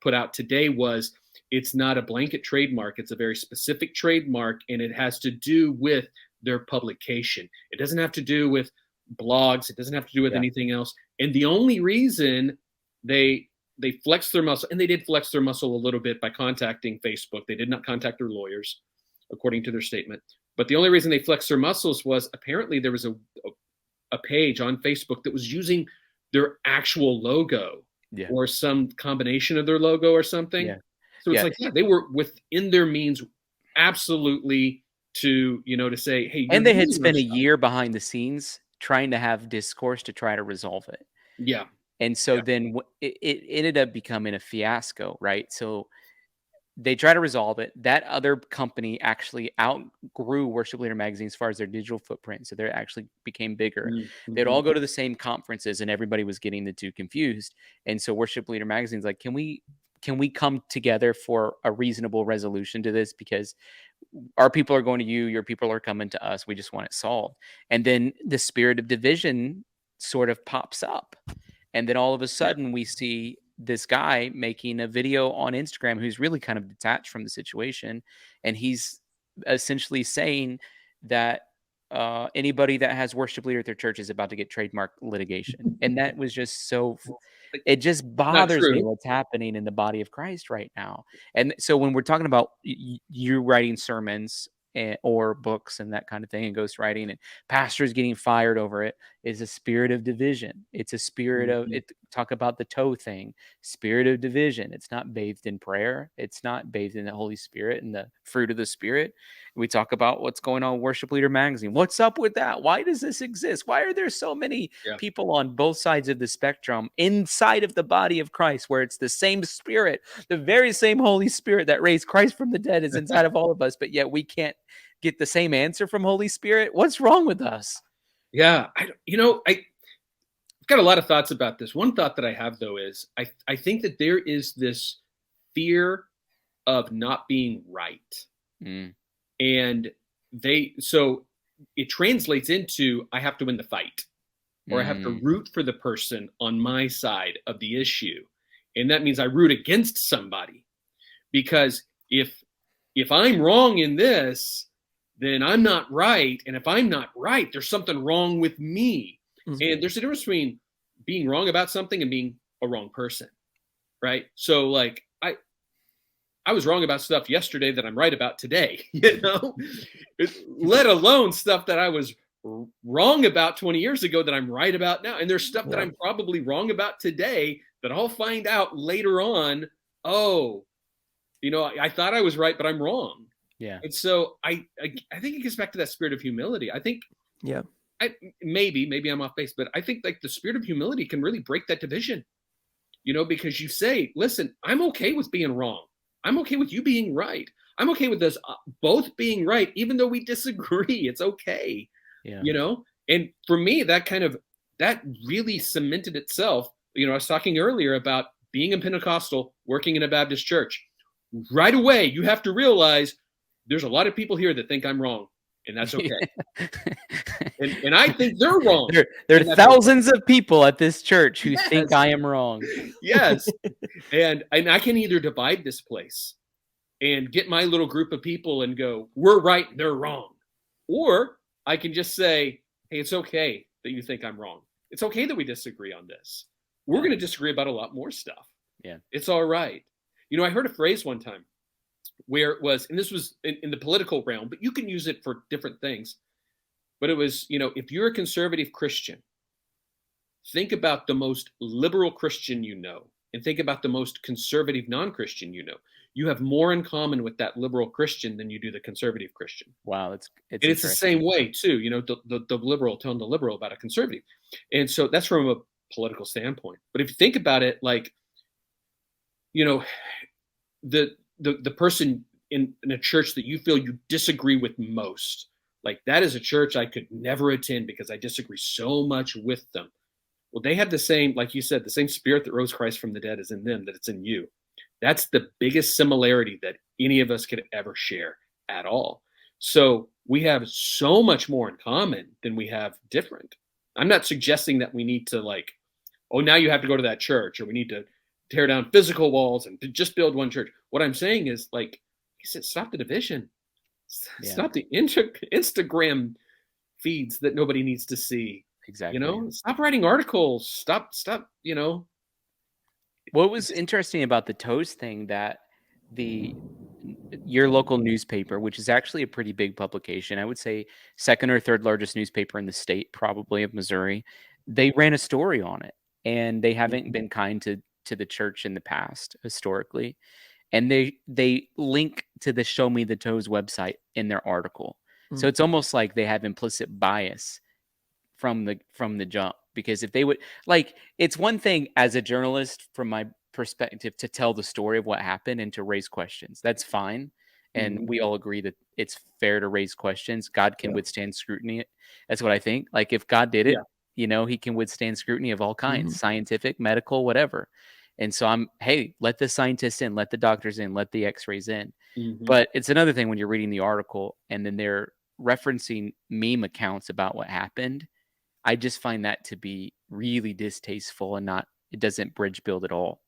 put out today was, it's not a blanket trademark. It's a very specific trademark, and it has to do with their publication. It doesn't have to do with blogs. It doesn't have to do with anything else. And the only reason they flexed their muscle, and they did flex their muscle a little bit by contacting Facebook. They did not contact their lawyers, according to their statement. But the only reason they flexed their muscles was apparently there was a page on Facebook that was using their actual logo or some combination of their logo or something. So it's like, they were within their means absolutely to say, hey,
and they had spent a year behind the scenes trying to have discourse to try to resolve it.
Yeah.
And so then it ended up becoming a fiasco, right? So they try to resolve it. That other company actually outgrew Worship Leader magazine as far as their digital footprint. So they actually became bigger. They'd all go to the same conferences, and everybody was getting the two confused. And so Worship Leader magazine's like, can we come together for a reasonable resolution to this? Because our people are going to you, your people are coming to us. We just want it solved. And then the spirit of division sort of pops up. And then all of a sudden we see this guy making a video on Instagram who's really kind of detached from the situation. And he's essentially saying that anybody that has worship leader at their church is about to get trademark litigation. And that was just so, it just bothers me what's happening in the body of Christ right now. And so when we're talking about you writing sermons or books and that kind of thing, and ghostwriting, and pastors getting fired over it, is a spirit of division. It's a spirit of it. Talk about the toe thing, spirit of division. It's not bathed in prayer. It's not bathed in the Holy Spirit and the fruit of the Spirit. We talk about what's going on with Worship Leader magazine. What's up with that? Why does this exist? Why are there so many people on both sides of the spectrum inside of the body of Christ, where it's the same Spirit, the very same Holy Spirit that raised Christ from the dead is inside of all of us, but yet we can't get the same answer from Holy Spirit? What's wrong with us?
Yeah, got a lot of thoughts about this. One thought that I have, though, is I think that there is this fear of not being right.
Mm.
And so it translates into, I have to win the fight, or I have to root for the person on my side of the issue. And that means I root against somebody, because if I'm wrong in this, then I'm not right. And if I'm not right, there's something wrong with me. And there's a difference between being wrong about something and being a wrong person, right? So like I was wrong about stuff yesterday that I'm right about today, let alone stuff that I was wrong about 20 years ago that I'm right about now. And there's stuff that I'm probably wrong about today that I'll find out later on. Oh, I thought I was right, but I'm wrong.
Yeah.
And so I think it gets back to that spirit of humility. I think, maybe I'm off base, but I think like the spirit of humility can really break that division, because you say, listen, I'm okay with being wrong. I'm okay with you being right. I'm okay with us both being right, even though we disagree. It's okay.
Yeah.
And for me, that really cemented itself. I was talking earlier about being a Pentecostal, working in a Baptist church. Right away, you have to realize there's a lot of people here that think I'm wrong, and that's okay. and I think they're wrong.
There are thousands of people at this church who think I am wrong.
Yes. And I can either divide this place and get my little group of people and go, we're right, they're wrong. Or I can just say, hey, it's okay that you think I'm wrong. It's okay that we disagree on this. We're going to disagree about a lot more stuff.
Yeah.
It's all right. I heard a phrase one time where it was, and this was in the political realm, but you can use it for different things. But it was, if you're a conservative Christian, think about the most liberal Christian and think about the most conservative non-Christian You have more in common with that liberal Christian than you do the conservative Christian.
Wow, it's
the same way too. The liberal telling the liberal about a conservative, and so that's from a political standpoint. But if you think about it, like, the person in a church that you feel you disagree with most, like that is a church I could never attend because I disagree so much with them. Well, they have the same, like you said, the same spirit that rose Christ from the dead is in them, that it's in you. That's the biggest similarity that any of us could ever share at all. So we have so much more in common than we have different. I'm not suggesting that we need to like, oh, now you have to go to that church, or we need to tear down physical walls and just build one church. What I'm saying is, like you said, stop the division. Stop the Instagram feeds that nobody needs to see.
Exactly.
Stop writing articles. Stop.
What was interesting about the toast thing, that your local newspaper, which is actually a pretty big publication, I would say second or third largest newspaper in the state, probably, of Missouri, they ran a story on it, and they haven't been kind to the church in the past historically. And they link to the Show Me the Toes website in their article. So it's almost like they have implicit bias from the jump, because if they would, like, it's one thing as a journalist from my perspective to tell the story of what happened and to raise questions. That's fine. And we all agree that it's fair to raise questions. God can withstand scrutiny. That's what I think. Like, if God did it, he can withstand scrutiny of all kinds, scientific, medical, whatever. And so hey, let the scientists in, let the doctors in, let the x-rays in. But it's another thing when you're reading the article and then they're referencing meme accounts about what happened. I just find that to be really distasteful, and it doesn't bridge build at all.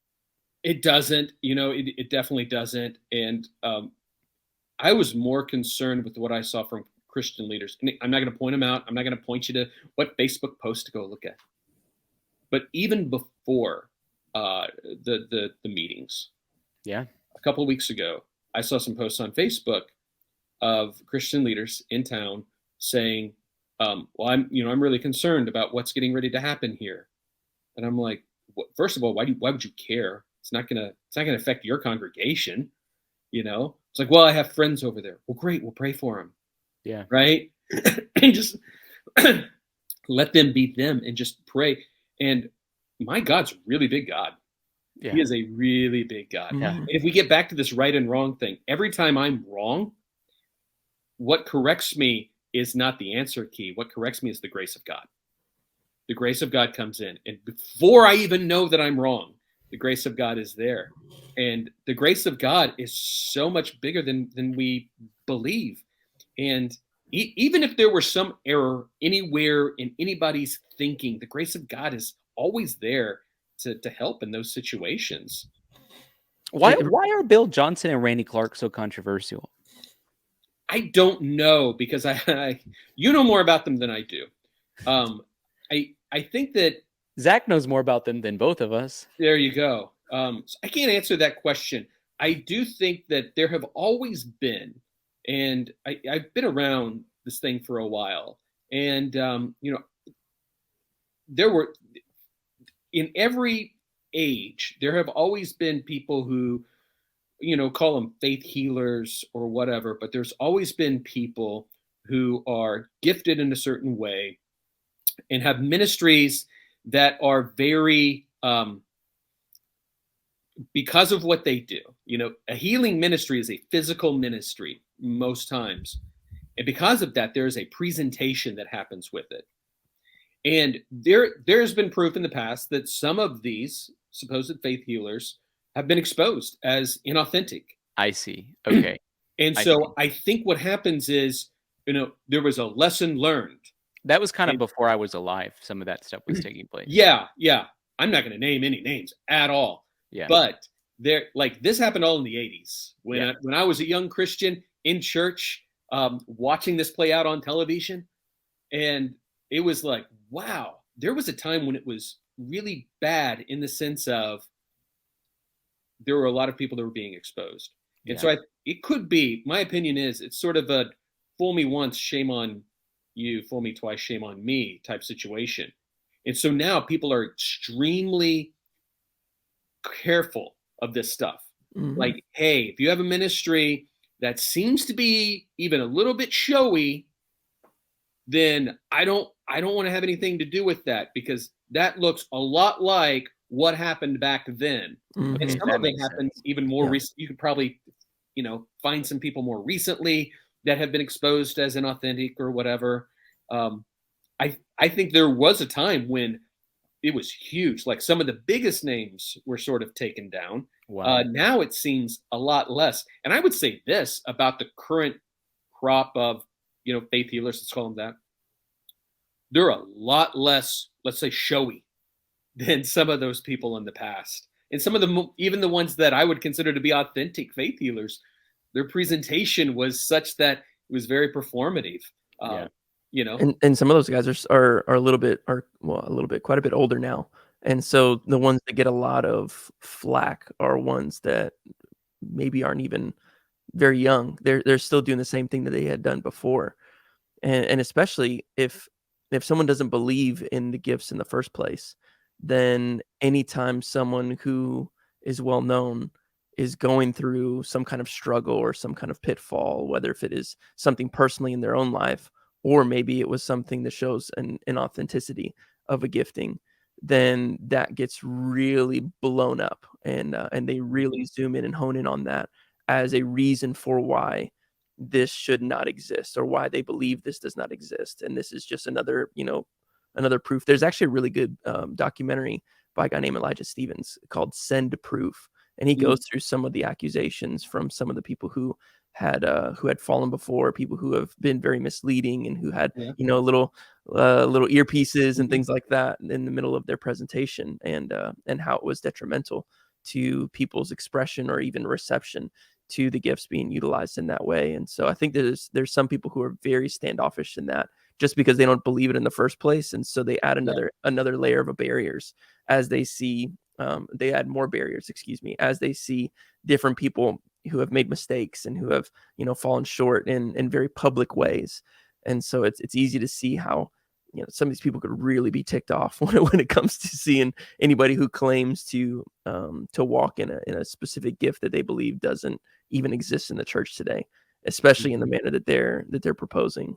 It doesn't, it definitely doesn't. And I was more concerned with what I saw from Christian leaders. And I'm not going to point them out. I'm not going to point you to what Facebook post to go look at. But even before the meetings, a couple of weeks ago, I saw some posts on Facebook of Christian leaders in town saying, well, I'm really concerned about what's getting ready to happen here. And I'm like, first of all, why would you care? It's not gonna affect your congregation. It's like, well, I have friends over there. Well, great. We'll pray for them.
Yeah.
Right. And just let them be them and just pray. And my God's a really big God. Yeah. He is a really big God. Yeah. And if we get back to this right and wrong thing, every time I'm wrong, what corrects me is not the answer key. What corrects me is the grace of God. the grace of God comes in. And before I even know that I'm wrong, the grace of God is there. And the grace of God is so much bigger than we believe. And even if there were some error anywhere in anybody's thinking, the grace of God is always there to help in those situations.
Why are Bill Johnson and Randy Clark so controversial?
I don't know because you know more about them than I do. I think that
Zach knows more about them than both of us.
there you go. So I can't answer that question. I do think that there have always been, and I've been around this thing for a while, and there were in every age there have always been people who call them faith healers or whatever, but there's always been people who are gifted in a certain way and have ministries that are very because of what they do. A healing ministry is a physical ministry most times, and because of that there's a presentation that happens with it. And there's been proof in the past that some of these supposed faith healers have been exposed as inauthentic.
I see. Okay.
And so I think what happens is, there was a lesson learned.
That was kind of before I was alive. Some of that stuff was taking place.
Yeah. I'm not going to name any names at all.
Yeah.
But this happened all in the 80s when I was a young Christian in church, watching this play out on television. And it was like, wow, there was a time when it was really bad in the sense of there were a lot of people that were being exposed. And so it could be, my opinion is, it's sort of a fool me once, shame on you, fool me twice, shame on me type situation. And so now people are extremely careful of this stuff.
Mhm.
Like, hey, if you have a ministry that seems to be even a little bit showy, then I don't want to have anything to do with that, because that looks a lot like what happened back then.
Mhm.
And some
That
of it
makes
happened
sense.
even more
Yeah.
recent. You could probably, find some people more recently that have been exposed as inauthentic or whatever. I think there was a time when it was huge. Like some of the biggest names were sort of taken down.
Wow.
Now it seems a lot less. And I would say this about the current crop of, faith healers, let's call them that. They're a lot less, let's say, showy than some of those people in the past. And some of them, even the ones that I would consider to be authentic faith healers, their presentation was such that it was very performative.
Yeah.
And some of those guys are a little bit quite a bit older now. And so the ones that get a lot of flack are ones that maybe aren't even very young. They're still doing the same thing that they had done before. And especially if someone doesn't believe in the gifts in the first place, then anytime someone who is well known is going through some kind of struggle or some kind of pitfall, whether if it is something personally in their own life, or maybe it was something that shows an authenticity of a gifting, then that gets really blown up, and they really zoom in and hone in on that as a reason for why this should not exist, or why they believe this does not exist. And this is just another, another proof. There's actually a really good documentary by a guy named Elijah Stevens called Send Proof. And he goes through some of the accusations from some of the people who had fallen before, people who have been very misleading and who had, little earpieces and things like that in the middle of their presentation, and how it was detrimental to people's expression or even reception to the gifts being utilized in that way. And so I think there's some people who are very standoffish in that, just because they don't believe it in the first place, and so they add another layer of barriers as they see they add more barriers, as they see different people who have made mistakes and who have fallen short in very public ways. And so it's easy to see how some of these people could really be ticked off when it comes to seeing anybody who claims to walk in a specific gift that they believe doesn't even exist in the church today, especially in the manner that they're proposing.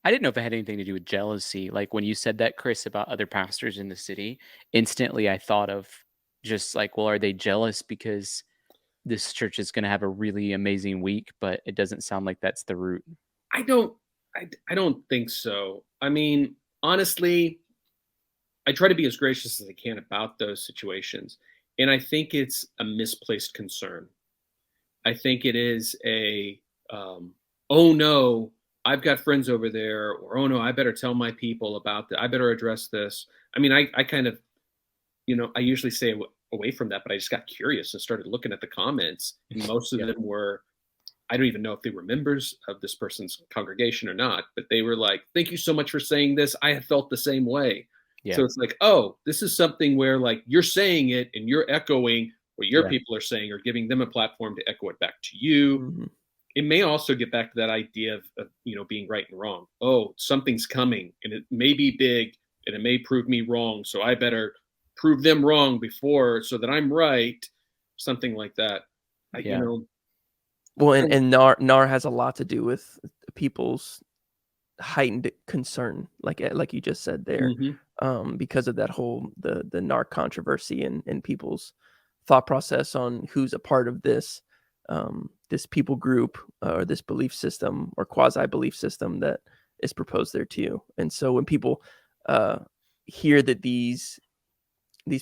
I didn't know if it had anything to do with jealousy. Like when you said that, Chris, about other pastors in the city, instantly I thought of just like, well, are they jealous because this church is going to have a really amazing week? But it doesn't sound like that's the root.
I don't think so. I mean, honestly, I try to be as gracious as I can about those situations. And I think it's a misplaced concern. I think it is oh no, I've got friends over there, or oh no, I better tell my people about that. I better address this. I mean, I kind of, I usually stay away from that, but I just got curious and started looking at the comments, and most of
Yeah.
them were, I don't even know if they were members of this person's congregation or not, but they were like, "Thank you so much for saying this. I have felt the same way."
Yeah.
So it's like, oh, this is something where like you're saying it and you're echoing what your
Yeah.
people are saying, or giving them a platform to echo it back to you.
Mhm.
It may also get back to that idea of being right and wrong. Oh, something's coming and it may be big and it may prove me wrong. So I better prove them wrong before so that I'm right. Something like that. I, you
Yeah.
know,
Well,
I don't-
and NAR has a lot to do with people's heightened concern, like you just said there,
Mhm.
because of that whole the NAR controversy and people's thought process on who's a part of this people group, or this belief system or quasi belief system that is proposed there too. And so when people uh, hear that these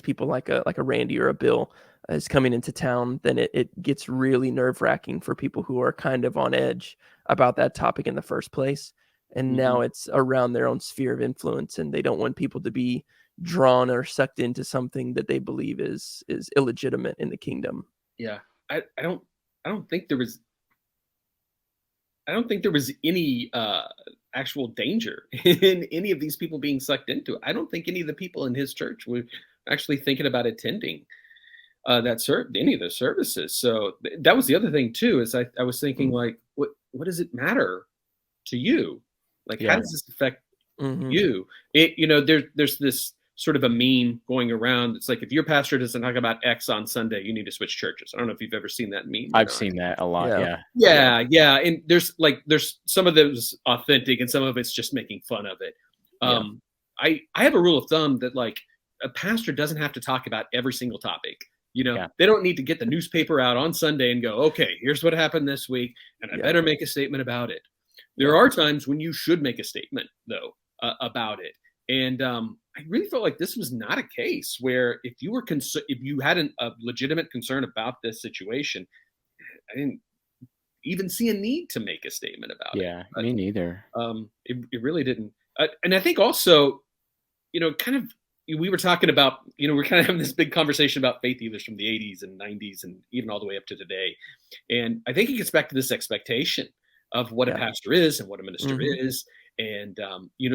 people like a Randy or a Bill is coming into town, then it gets really nerve wracking for people who are kind of on edge about that topic in the first place. And
Mhm.
now it's around their own sphere of influence, and they don't want people to be drawn or sucked into something that they believe is illegitimate in the kingdom.
Yeah. I don't think there was I don't think there was any actual danger in any of these people being sucked into it. I don't think any of the people in his church were actually thinking about attending that any of those services. So that was the other thing too. Is I was thinking
Mm,
like, what does it matter to you? Like, how
Yeah.
does this affect
mhm.
you? There's this sort of a meme going around. It's like if your pastor doesn't talk about X on Sunday, you need to switch churches. I don't know if you've ever seen that meme or
I've
not.
seen that a lot.
Yeah.
Yeah. Yeah.
Yeah, and there's some of those authentic and some of it's just making fun of it.
Yeah.
I have a rule of thumb that like a pastor doesn't have to talk about every single topic.
Yeah.
They don't need to get the newspaper out on Sunday and go, okay, here's what happened this week, and I
Yeah.
better make a statement about it. There
Yeah.
are times when you should make a statement though about it, and I really felt like this was not a case where if you had a legitimate concern about this situation, I didn't even see a need to make a statement about it.
Yeah. Me neither.
It really didn't. And I think also, kind of, we were talking about, we're kind of having this big conversation about faith healers from the 80s and 90s and even all the way up to today. And I think it gets back to this expectation of what a
Yeah.
pastor is and what a minister
Mhm.
is. And,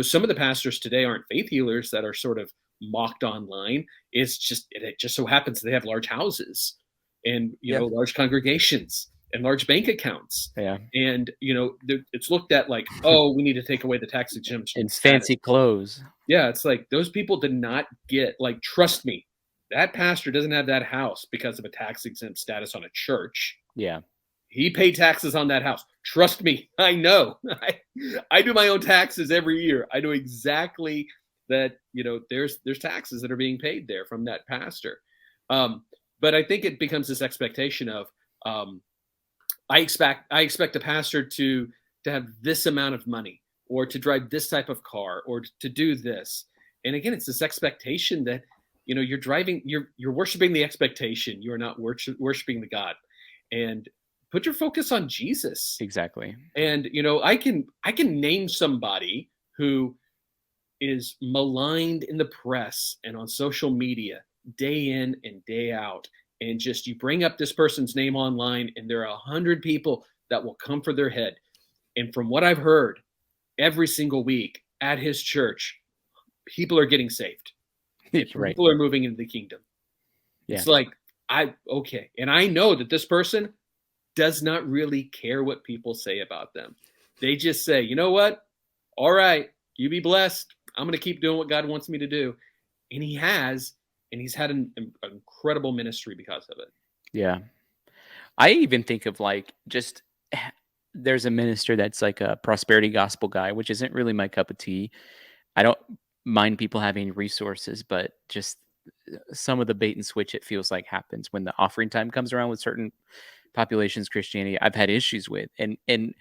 some of the pastors today aren't faith healers that are sort of mocked online. It just so happens they have large houses and,
Yeah.
large congregations and large bank accounts.
Yeah.
And, it's looked at like, oh, we need to take away the tax exemption
And
status.
fancy clothes.
Yeah, it's like those people did not get like, trust me, that pastor doesn't have that house because of a tax exempt status on a church.
Yeah.
He paid taxes on that house. Trust me, I know. I do my own taxes every year. I know exactly that, there's taxes that are being paid there from that pastor. But I think it becomes this expectation of I expect a pastor to have this amount of money or to drive this type of car or to do this. And again, it's this expectation that you're worshiping the expectation. You're not worshiping the God. And put your focus on Jesus.
Exactly.
And I can name somebody who is maligned in the press and on social media day in and day out. And just you bring up this person's name online, and there are 100 people that will come for their head. And from what I've heard, every single week at his church, people are getting saved.
Right.
People are moving into the kingdom.
Yeah.
It's like, okay. And I know that this person does not really care what people say about them. They just say, you know what? All right, you be blessed. I'm going to keep doing what God wants me to do. And he has, and he's had an incredible ministry because of it.
Yeah. I even think of like just there's a minister that's like a prosperity gospel guy, which isn't really my cup of tea. I don't mind people having resources, but just some of the bait and switch it feels like happens when the offering time comes around with certain populations Christianity I've had issues with. And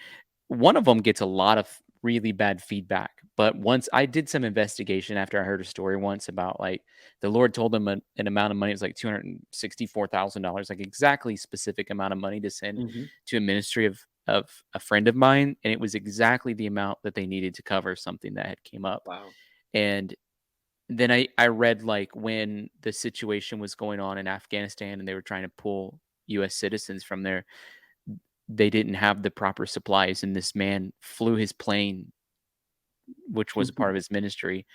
one of them gets a lot of really bad feedback. But once I did some investigation after I heard a story once about like the Lord told him an amount of money, it was like $264,000, like exactly specific amount of money to send
Mhm.
to a ministry of a friend of mine, and it was exactly the amount that they needed to cover something that had came up.
Wow.
And then I read like when the situation was going on in Afghanistan and they were trying to pull US citizens from there, they didn't have the proper supplies, and this man flew his plane, which was a part of his ministry,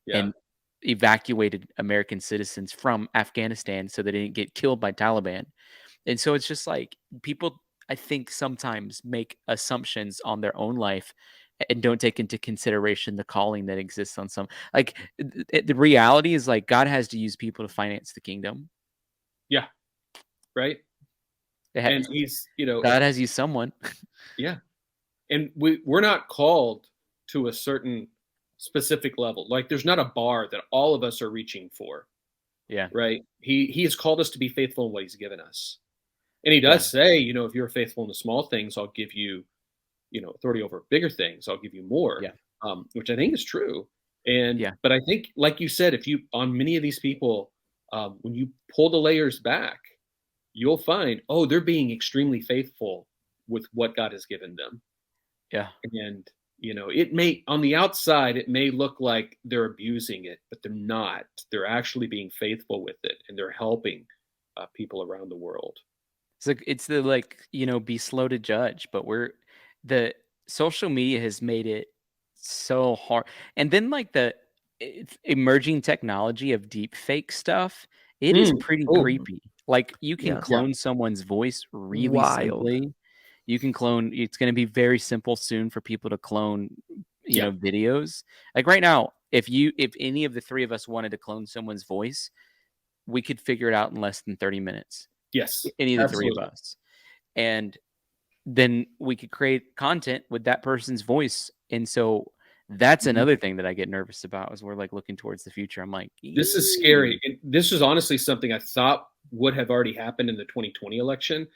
Yeah.
and evacuated American citizens from Afghanistan so they didn't get killed by Taliban. And so it's just like people, I think, sometimes make assumptions on their own life and don't take into consideration the calling that exists on some. Like the reality is like God has to use people to finance the kingdom.
Yeah. Right.
It
And
ha-
he's,
God has used someone.
yeah. And we're not called to a certain specific level. Like there's not a bar that all of us are reaching for,
Yeah,
right? He has called us to be faithful in what he's given us. And he
yeah,
does say, if you're faithful in the small things, I'll give you, authority over bigger things. I'll give you more,
yeah,
which I think is true. And
yeah,
but I think, like you said, if you on many of these people, when you pull the layers back, you'll find, oh, they're being extremely faithful with what God has given them.
yeah.
And it may, on the outside, it may look like they're abusing it, but they're not. They're actually being faithful with it, and they're helping people around the world.
It's the like, be slow to judge, but the social media has made it so hard. And then like the emerging technology of deep fake stuff, it is
Mm.
pretty
Oh,
Mhm.
creepy. Like you can
Yeah.
yeah.
clone someone's voice really
Wild.
simply. You can clone, it's going to be very simple soon for people to clone,
Yeah.
videos. Like right now, if any of the three of us wanted to clone someone's voice, we could figure it out in less than 30 minutes.
Yes.
Any of the three of
Absolutely.
us. And then we could create content with that person's voice. And so that's
Mhm.
another thing that I get nervous about as we're like looking towards the future. I'm like,
This is
"Eee."
scary. And this is honestly something I thought would have already happened in the 2020 election,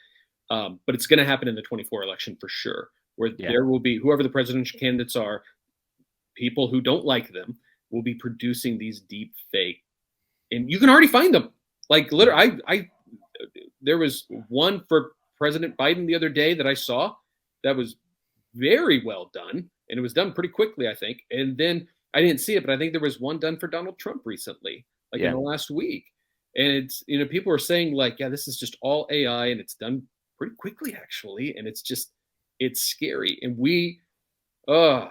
but it's going to happen in the 24 election for sure, where
Yeah,
there will be, whoever the presidential candidates are, people who don't like them will be producing these deep fake, and you can already find them. Like
yeah,
literally, I there was one for President Biden the other day that I saw that was very well done, and it was done pretty quickly, I think. And then I didn't see it, but I think there was one done for Donald Trump recently, like in
yeah,
the last week. And it's, people are saying like, yeah, this is just all AI, and it's done pretty quickly actually, and it's scary. And uh,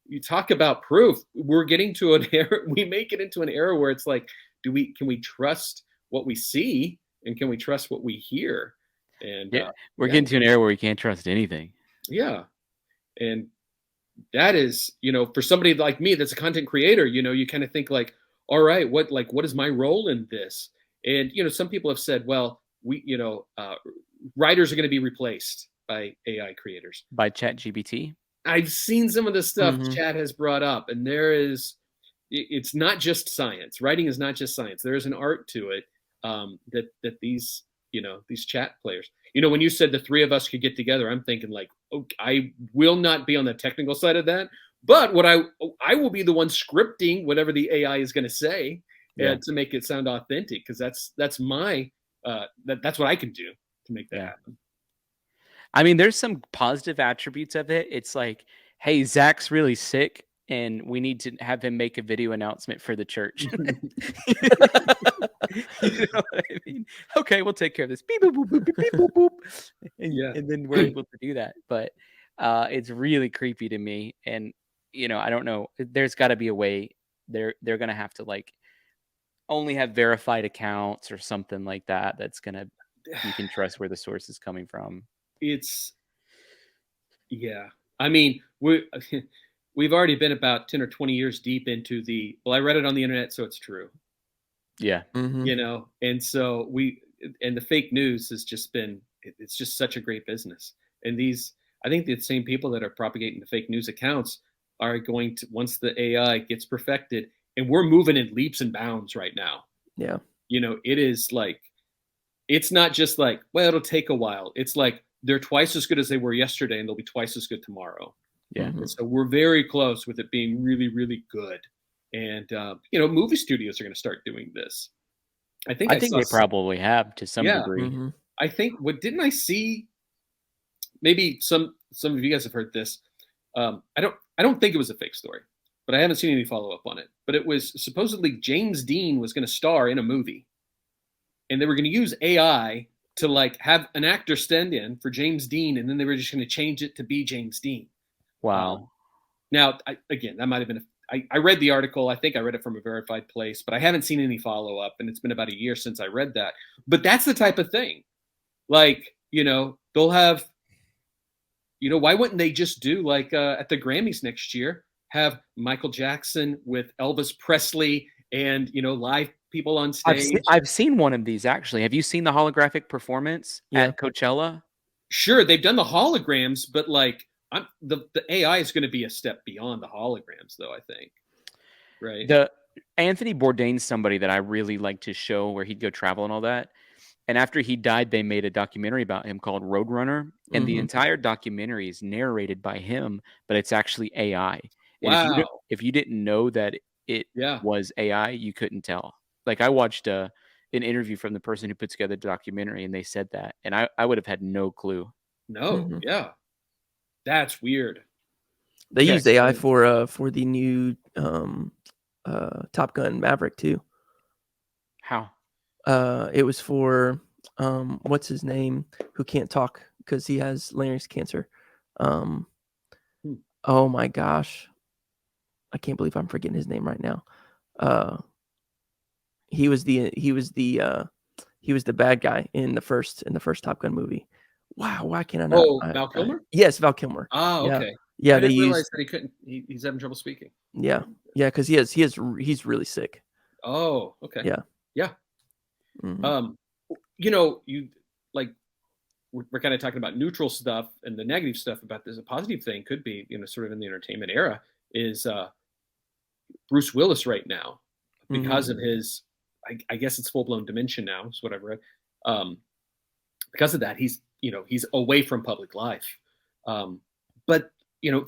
you talk about proof. We're getting to an era. We make it into an era where it's like, can we trust what we see, and can we trust what we hear? And
yeah. We're
yeah,
getting to an era where we can't trust anything.
yeah. And that is, for somebody like me that's a content creator, you kind of think like, all right, what is my role in this? And some people have said, well, writers are going to be replaced by AI creators.
By ChatGPT.
I've seen some of the stuff
Mhm.
Chad has brought up, and it's not just science. Writing is not just science. There is an art to it, that these chat players. When you said the three of us could get together, I'm thinking like, okay, I will not be on the technical side of that, but I will be the one scripting whatever the AI is going to say,
Yeah,
to make it sound authentic, because that's my that's what I can do to make that
yeah.
happen.
I mean, there's some positive attributes of it. It's like, hey, Zach's really sick, and we need to have him make a video announcement for the church. You know what I mean? Okay, we'll take care of this. Beep, boop, boop, boop, beep, beep, boop, boop. And,
Yeah.
and then we're able to do that. But it's really creepy to me. And, I don't know. There's got to be a way. They're going to have to like only have verified accounts or something like that. That's going to, you can trust where the source is coming from.
It's Yeah. I mean, we've already been about 10 or 20 years deep into well, I read it on the internet, so it's true.
Yeah.
Mhm.
And so and the fake news has just been, it's just such a great business. And I think the same people that are propagating the fake news accounts are going to, once the AI gets perfected, and we're moving in leaps and bounds right now.
Yeah.
It is like, it's not just like, well, it'll take a while. It's like they're twice as good as they were yesterday, and they'll be twice as good tomorrow.
Yeah.
Mhm.
And so we're very close with it being really, really good. And movie studios are going to start doing this. I think
I
I
think
saw.
they probably have to some
Yeah,
degree.
Mhm.
I think what didn't I see? Maybe some of you guys have heard this. I don't think it was a fake story, but I haven't seen any follow up on it. But it was supposedly James Dean was going to star in a movie, and they were going to use AI to like have an actor stand in for James Dean, and then they were just going to change it to be James Dean. Um,
Wow.
Now, again, that might have been. I read the article. I think I read it from a verified place, but I haven't seen any follow up, and it's been about a year since I read that. But that's the type of thing. Like, they'll have. Why wouldn't they just do like at the Grammys next year? Have Michael Jackson with Elvis Presley and live people on stage.
I've seen one of these actually. Have you seen the holographic performance
Yeah.
at Coachella?
Sure, they've done the holograms, but like the AI is going to be a step beyond the holograms, though. I think, right?
The Anthony Bourdain's somebody that I really like to show where he'd go travel and all that. And after he died, they made a documentary about him called Roadrunner, and the
Mhm.
entire documentary is narrated by him, but it's actually AI. And
Wow.
if you didn't know that it
Yeah.
was AI, you couldn't tell. Like I watched an interview from the person who put together the documentary, and they said that, and I would have had no clue.
No.
Mhm.
Yeah. That's weird.
They
Yeah,
used AI
So,
for the new Top Gun Maverick too.
how?
It was for what's his name, who can't talk because he has larynx cancer. Um,
hmm.
oh my gosh, I can't believe I'm forgetting his name right now. Uh, he was the bad guy in the first Top Gun movie. Wow, why can I not?
Oh, Val Kilmer.
Yes, Val Kilmer.
Ah,
Yeah,
okay.
yeah.
I
They
didn't realize
used
that he couldn't. He's having trouble speaking.
yeah, yeah, because he's really sick.
Oh, okay.
Yeah.
Yeah.
Hmm.
Um, you like we're kind of talking about neutral stuff and the negative stuff about this. A positive thing could be, sort of in the entertainment era is Bruce Willis right now
Hmm.
because of his, I guess it's full blown dementia now. Is what I've read. Um, because of that, he's away from public life. Um, but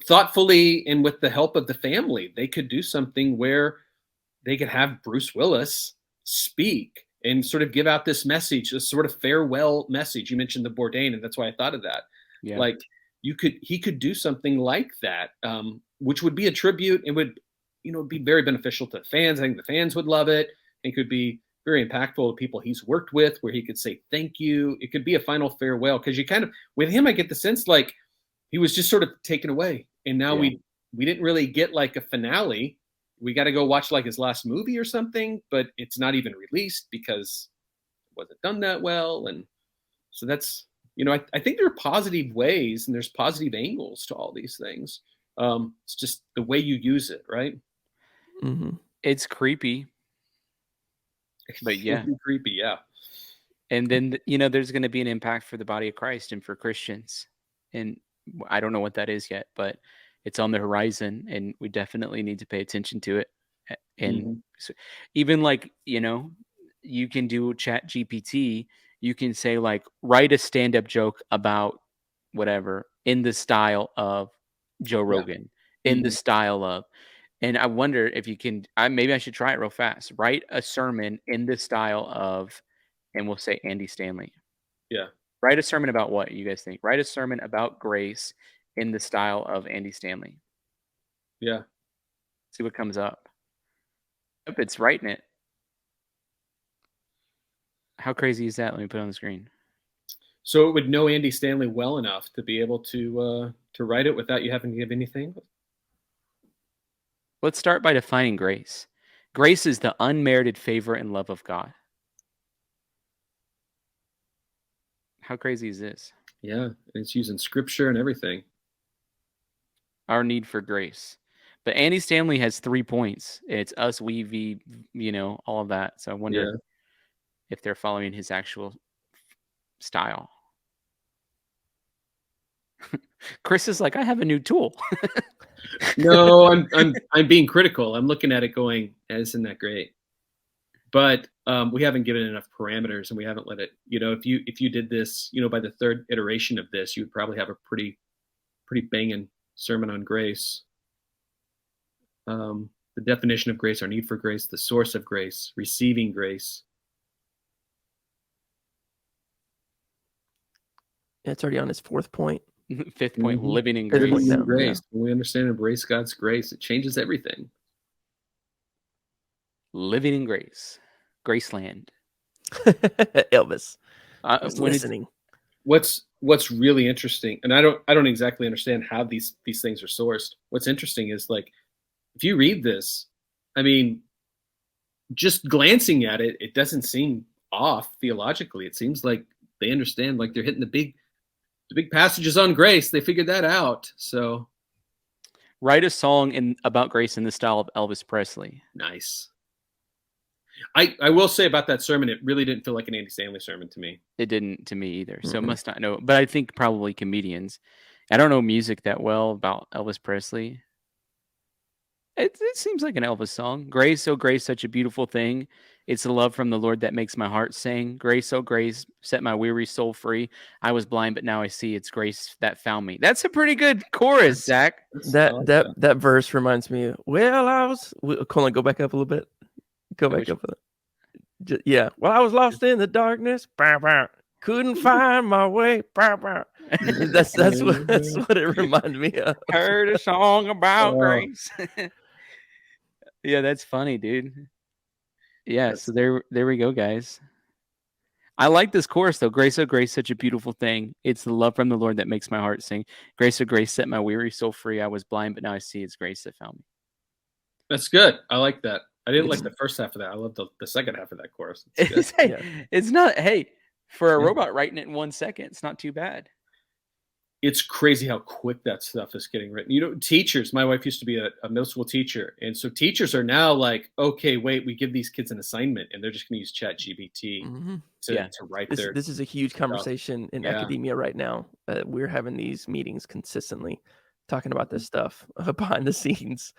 thoughtfully and with the help of the family, they could do something where they could have Bruce Willis speak and sort of give out this message, this sort of farewell message. You mentioned the Bourdain, and that's why I thought of that.
Yeah.
Like he could do something like that, which would be a tribute and would, be very beneficial to fans. I think the fans would love it. It could be very impactful to people he's worked with, where he could say thank you. It could be a final farewell because you kind of with him, I get the sense like he was just sort of taken away, and now
Yeah.
we didn't really get like a finale. We got to go watch like his last movie or something, but it's not even released because it wasn't done that well. And so that's, I think there are positive ways and there's positive angles to all these things. It's just the way you use it, right?
Hmm.
It's creepy, but
It
yeah.
would be creepy, yeah.
And then, there's going to be an impact for the body of Christ and for Christians. And I don't know what that is yet, but it's on the horizon and we definitely need to pay attention to it. And
Hmm.
so even like, you can do chat GPT, you can say like, write a stand-up joke about whatever in the style of Joe
Yeah.
Rogan, in the
Hmm.
style of, and I wonder if you can, maybe I should try it real fast. Write a sermon in the style of, and we'll say Andy Stanley.
Yeah.
Write a sermon about what you guys think. Write a sermon about grace in the style of Andy Stanley.
Yeah.
See what comes up. Yep, it's writing it. How crazy is that? Let me put it on the screen.
So it would know Andy Stanley well enough to be able to write it without you having to give anything.
Let's start by defining grace. Grace is the unmerited favor and love of God. How crazy is this?
Yeah, and it's using scripture and everything.
Our need for grace. But Andy Stanley has 3 points. It's us, we, v, all of that. So I wonder
Yeah.
if they're following his actual style. Chris is like, I have a new tool.
No, I'm being critical. I'm looking at it going, isn't that great? But we haven't given enough parameters, and we haven't let it. If you did this, by the third iteration of this, you would probably have a pretty banging sermon on grace. The definition of grace, our need for grace, the source of grace, receiving grace.
It's already on his fourth point.
Fifth point, living in
Fifth point
grace.
Living in
now,
grace.
yeah.
When we understand and embrace God's grace, it changes everything.
Living in grace. Graceland.
Elvis was
When it's
listening.
What's really interesting, and I don't exactly understand how these things are sourced. What's interesting is, like, if you read this, I mean, just glancing at it, it doesn't seem off theologically. It seems like they understand, like they're hitting the big passages on grace. They figured that out. So
write a song about grace in the style of Elvis Presley.
nice. I will say about that sermon, it really didn't feel like an Andy Stanley sermon to me.
It didn't to me either. So it must not know. But I think probably comedians. I don't know music that well about Elvis Presley. It seems like an Elvis song. Grace, oh grace, such a beautiful thing. It's the love from the Lord that makes my heart sing. Grace, oh grace, set my weary soul free. I was blind, but now I see. It's grace that found me. That's a pretty good chorus, Zach.
That verse reminds me. Well, Colin, go back up a little bit. Go back up. Yeah. Well, I was lost in the darkness. Couldn't find my way. That's what it reminded me of.
Heard a song about grace. Yeah, that's funny, dude. Yeah, so there we go, guys. I like this chorus though. Grace, oh grace, such a beautiful thing. It's the love from the Lord that makes my heart sing. Grace, oh grace, set my weary soul free. I was blind, but now I see. It's grace that found me.
That's good. I like that. I didn't like the first half of that. I love the second half of that chorus.
It's not, hey, for a robot writing it in 1 second, it's not too bad.
It's crazy how quick that stuff is getting written. You know, teachers, my wife used to be a middle school teacher. And so teachers are now like, okay, wait, we give these kids an assignment and they're just going to use ChatGPT to write
This is a huge conversation in academia right now. We're having these meetings consistently talking about this stuff behind the scenes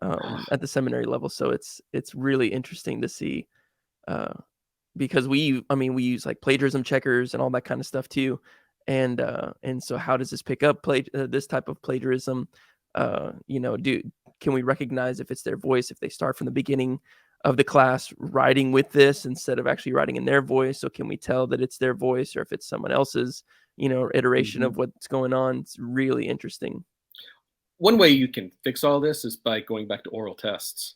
at the seminary level. So it's really interesting to see because we use like plagiarism checkers and all that kind of stuff too. And so how does this pick up this type of plagiarism? Can we recognize if it's their voice, if they start from the beginning of the class writing with this instead of actually writing in their voice? So can we tell that it's their voice or if it's someone else's, iteration of what's going on? It's really interesting.
One way you can fix all this is by going back to oral tests.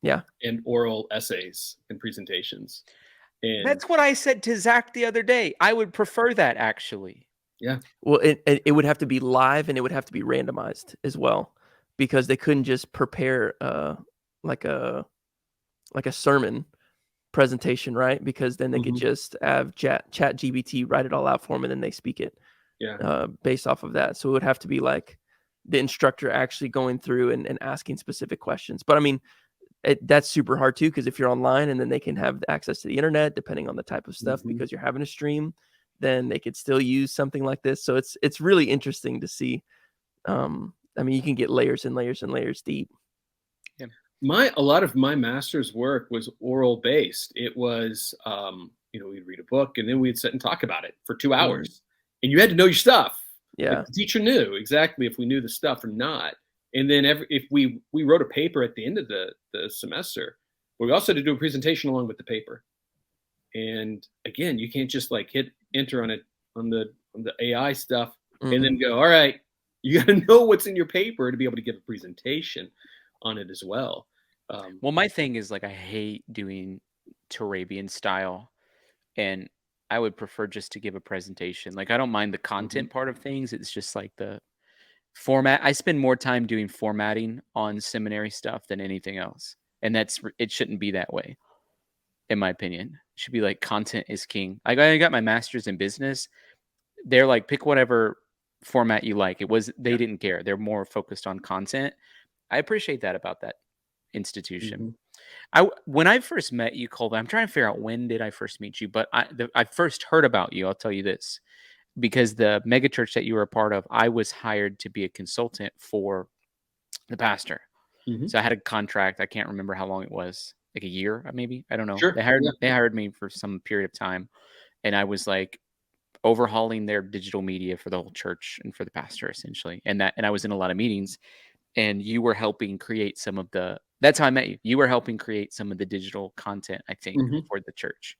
Yeah.
And oral essays and presentations. And
that's what I said to Zach the other day. I would prefer that, actually.
Yeah.
Well, it would have to be live and it would have to be randomized as well, because they couldn't just prepare like a sermon presentation, right? Because then they could just have chat GPT write it all out for them and then they speak it.
Yeah.
Based off of that. So it would have to be like the instructor actually going through and asking specific questions. But I mean, that's super hard too, because if you're online and then they can have access to the internet, depending on the type of stuff, because you're having a stream, then they could still use something like this. So it's really interesting to see. I mean, you can get layers and layers and layers deep.
Yeah. A lot of my master's work was oral based. It was, we'd read a book and then we'd sit and talk about it for 2 hours, and you had to know your stuff.
Yeah.
Like the teacher knew exactly if we knew the stuff or not. And then if we wrote a paper at the end of the semester, we also had to do a presentation along with the paper. And again, you can't just like hit enter on the AI stuff and then go, all right, you got to know what's in your paper to be able to give a presentation on it as well.
Well, my thing is like I hate doing Turabian style, and I would prefer just to give a presentation. Like I don't mind the content part of things. It's just like the format. I spend more time doing formatting on seminary stuff than anything else, and it shouldn't be that way, in my opinion. It should be like content is king. I got my master's in business. They're like, pick whatever format you like. They didn't care. They're more focused on content. I appreciate that about that institution. When I first met you, Colvin, I'm trying to figure out when did I first meet you, but I first heard about you. I'll tell you this. Because the megachurch that you were a part of, I was hired to be a consultant for the pastor. So I had a contract. I can't remember how long it was, like a year, maybe. I don't know.
Sure.
They hired me for some period of time. And I was like, overhauling their digital media for the whole church and for the pastor essentially. And I was in a lot of meetings, and you were helping create some of the that's how I met you. You were helping create some of the digital content, I think,
Mhm.
for the church.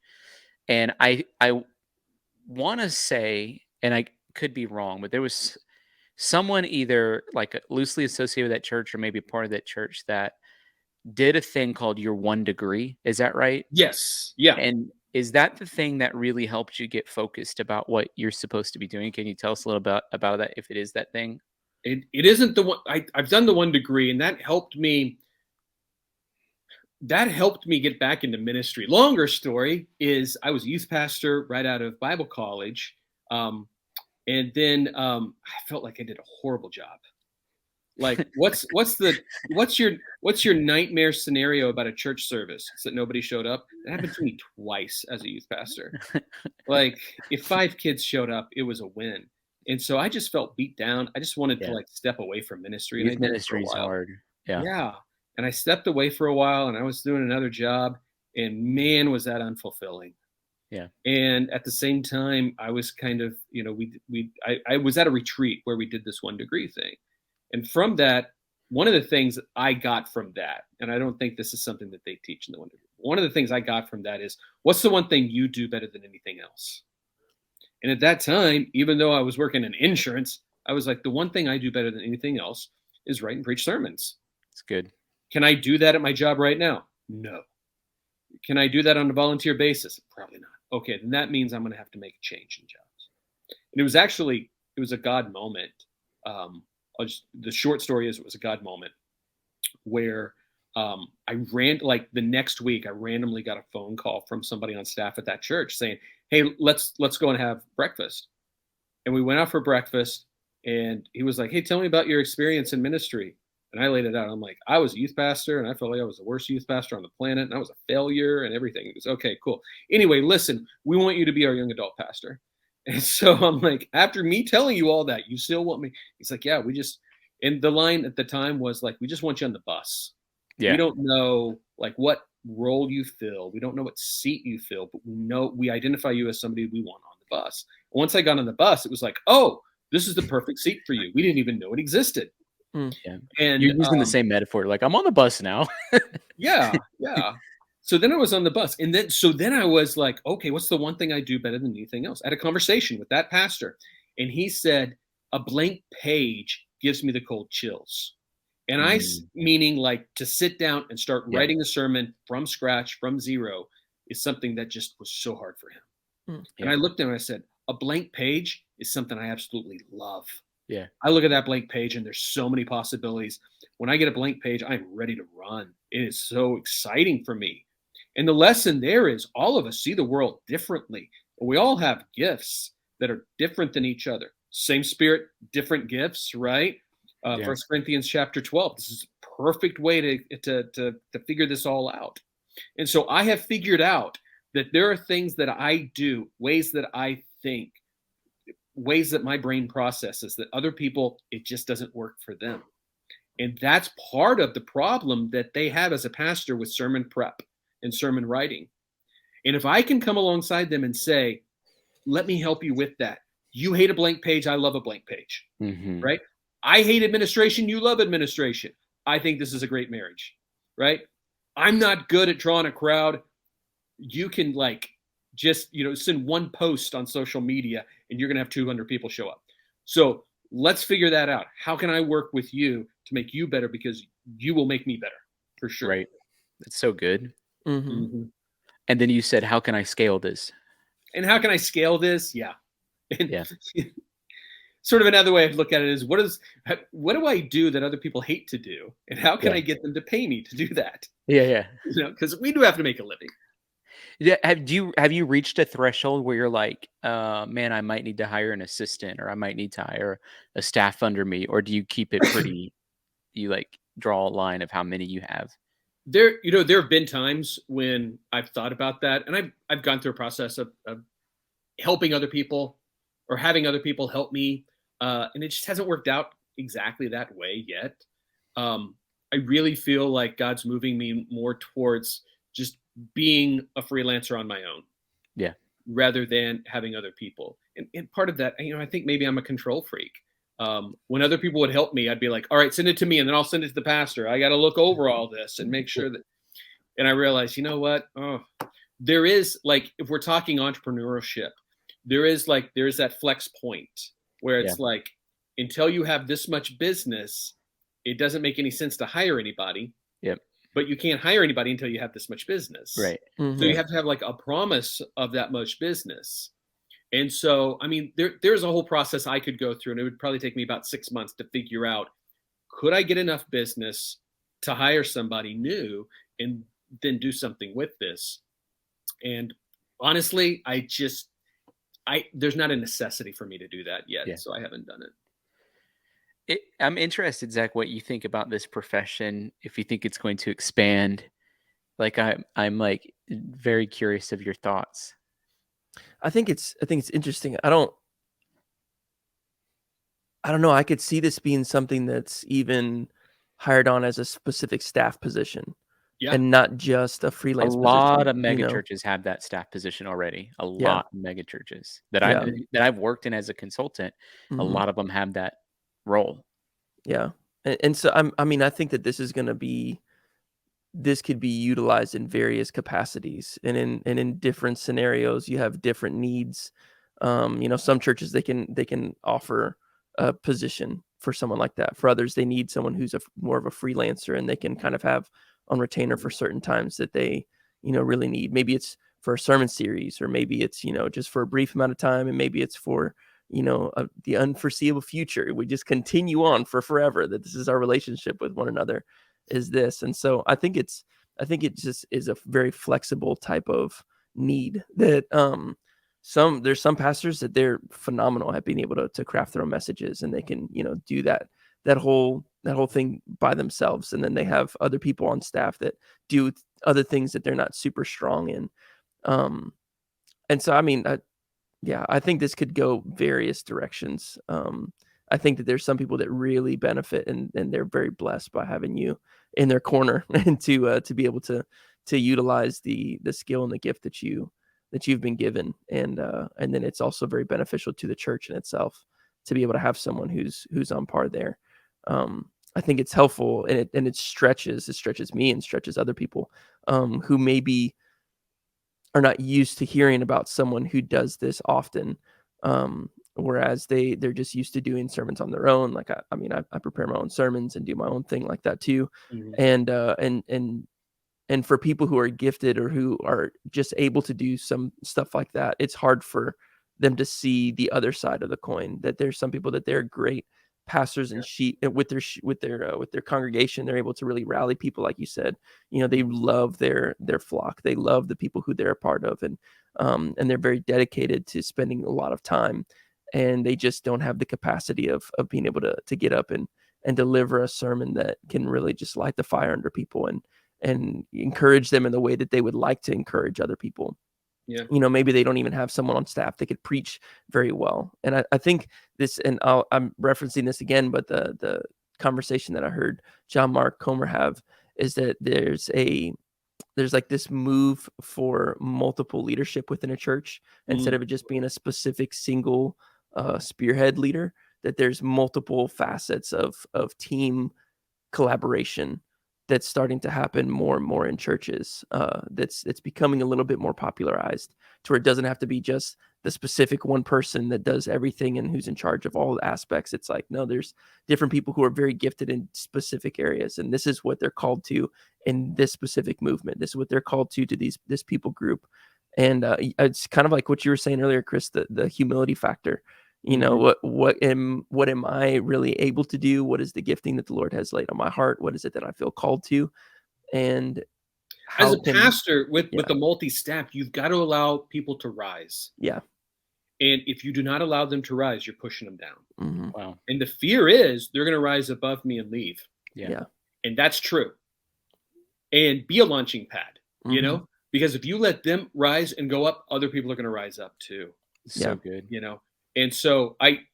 And I want to say, and I could be wrong, but there was someone either like loosely associated with that church or maybe part of that church that did a thing called your 1 degree. Is that right?
Yes. Yeah.
And is that the thing that really helped you get focused about what you're supposed to be doing? Can you tell us a little bit about that if it is that thing?
It isn't the one I've done the 1 degree, and that helped me get back into ministry. Longer story is I was a youth pastor right out of Bible college. And then I felt like I did a horrible job. Like, what's your nightmare scenario about a church service? It's that nobody showed up. That happened to me twice as a youth pastor. Like, if 5 kids showed up, it was a win. And so I just felt beat down. I just wanted to
Yeah.
like step away from ministry, and I
Youth
did for a
ministry is
while.
hard. Yeah.
Yeah. And I stepped away for a while, and I was doing another job, and man, was that unfulfilling.
Yeah.
And at the same time, I was kind of, I was at a retreat where we did this 1 degree thing. And from that, one of the things I got from that, and I don't think this is something that they teach in the 1 degree. One of the things I got from that is, what's the one thing you do better than anything else? And at that time, even though I was working in insurance, I was like, the one thing I do better than anything else is write and preach sermons.
It's good.
Can I do that at my job right now? No. Can I do that on a volunteer basis? Probably not. Okay, then that means I'm going to have to make a change in jobs. And it was a God moment. The short story is, it was a God moment where like the next week, I randomly got a phone call from somebody on staff at that church saying, "Hey, let's go and have breakfast." And we went out for breakfast, and he was like, "Hey, tell me about your experience in ministry." And I laid it out. I'm like, I was a youth pastor, and I felt like I was the worst youth pastor on the planet, and I was a failure and everything. It was okay, cool. Anyway, listen, we want you to be our young adult pastor. And so I'm like, after me telling you all that, you still want me? He's like, yeah, and the line at the time was like, we just want you on the bus.
Yeah.
We don't know like what role you fill. We don't know what seat you fill, but we identify you as somebody we want on the bus. Once I got on the bus, it was like, oh, this is the perfect seat for you. We didn't even know it existed.
Yeah.
And
You're using the same metaphor. Like, I'm on the bus now.
yeah. So then I was on the bus, and then I was like, okay, what's the one thing I do better than anything else? I had a conversation with that pastor, and he said, a blank page gives me the cold chills. And meaning like to sit down and start writing a sermon from scratch, from zero, is something that just was so hard for him. And I looked at him and I said, a blank page is something I absolutely love.
Yeah.
I look at that blank page and there's so many possibilities. When I get a blank page, I'm ready to run. It is so exciting for me. And the lesson there is, all of us see the world differently. We all have gifts that are different than each other. Same Spirit, different gifts, right? 1 Corinthians chapter 12. This is a perfect way to figure this all out. And so I have figured out that there are things that I do, ways that I think, ways that my brain processes, that other people, it just doesn't work for them. And that's part of the problem that they have as a pastor with sermon prep and sermon writing. And if I can come alongside them and say, let me help you with that. You hate a blank page. I love a blank page, right? I hate administration. You love administration. I think this is a great marriage, right? I'm not good at drawing a crowd. You can just send one post on social media and you're going to have 200 people show up. So let's figure that out. How can I work with you to make you better? Because you will make me better for sure.
Right. That's so good.
Mm-hmm.
And then you said, how can I scale this?
And how can I scale this? Yeah.
Yeah.
Sort of another way to look at it is, what do I do that other people hate to do? And how can I get them to pay me to do that?
Yeah.
Because we do have to make a living.
Yeah. Have you reached a threshold where you're like, man, I might need to hire an assistant, or I might need to hire a staff under me? Or do you keep it pretty, you draw a line of how many you have?
There have been times when I've thought about that, and I've gone through a process of helping other people or having other people help me. And it just hasn't worked out exactly that way yet. I really feel like God's moving me more towards just being a freelancer on my own.
Yeah.
rather than having other people. And part of that, I think maybe I'm a control freak. When other people would help me, I'd be like, all right, send it to me, and then I'll send it to the pastor. I got to look over all this and make sure that. And I realized, you know what? Oh, there is, like, if we're talking entrepreneurship, there is that flex point where
Yeah.
it's like, until you have this much business, it doesn't make any sense to hire anybody.
Yep.
But you can't hire anybody until you have this much business.
Right.
So you have to have like a promise of that much business. And so, I mean, there's a whole process I could go through, and it would probably take me about 6 months to figure out, could I get enough business to hire somebody new and then do something with this? And honestly, there's not a necessity for me to do that yet.
Yeah.
So I haven't done it.
I'm interested, Zach, what you think about this profession, if you think it's going to expand. Like I'm like very curious of your thoughts.
I think it's interesting. I don't know. I could see this being something that's even hired on as a specific staff position.
Yeah.
And not just a
A
freelance
lot
position,
of
you
mega
know?
churches have that staff position already. A
Yeah.
lot of mega churches that
Yeah.
I've worked in as a consultant. A
Mhm.
lot of them have that role.
Yeah. And so I mean, I think that this could be utilized in various capacities, and in different scenarios. You have different needs. Some churches, they can offer a position for someone like that. For others, they need someone who's more of a freelancer, and they can kind of have on retainer for certain times that they really need. Maybe it's for a sermon series, or maybe it's just for a brief amount of time, and maybe it's for the unforeseeable future. We just continue on for forever. That this is our relationship with one another, is this. And so I think it just is a very flexible type of need that there's some pastors that they're phenomenal at being able to craft their own messages, and they can do that whole thing by themselves. And then they have other people on staff that do other things that they're not super strong in. And so I mean, yeah, I think this could go various directions. I think that there's some people that really benefit, and they're very blessed by having you in their corner, and to be able to utilize the skill and the gift that you've been given. And then it's also very beneficial to the church in itself to be able to have someone who's on par there. I think it's helpful, and it stretches me and stretches other people who maybe are not used to hearing about someone who does this often. Whereas they're just used to doing sermons on their own. Like I mean, I prepare my own sermons and do my own thing like that too.
Mhm.
And for people who are gifted, or who are just able to do some stuff like that, it's hard for them to see the other side of the coin. That there's some people that they're great pastors and sheep with their congregation. They're able to really rally people, like you said. They love their flock. They love the people who they're a part of, and they're very dedicated to spending a lot of time. And they just don't have the capacity of being able to get up and deliver a sermon that can really just light the fire under people, and encourage them in the way that they would like to encourage other people.
Yeah.
Maybe they don't even have someone on staff that could preach very well. And I think this, and I'm referencing this again, but the conversation that I heard John Mark Comer have is that there's like this move for multiple leadership within a church, instead of it just being a specific single spearhead leader. That there's multiple facets of team collaboration that's starting to happen more and more in churches. It's becoming a little bit more popularized, to where it doesn't have to be just the specific one person that does everything and who's in charge of all the aspects. It's like, no, there's different people who are very gifted in specific areas, and this is what they're called to in this specific movement. This is what they're called to this people group. And it's kind of like what you were saying earlier, Chris, the humility factor. What am I really able to do? What is the gifting that the Lord has laid on my heart? What is it that I feel called to? And
as a pastor with
Yeah.
the multi-staff, you've got to allow people to rise.
Yeah.
And if you do not allow them to rise, you're pushing them down.
Mhm.
Wow.
And the fear is they're going to rise above me and leave.
Yeah.
And that's true. And be a launching pad,
Mhm.
because if you let them rise and go up, other people are going to rise up too,
So good.
And so I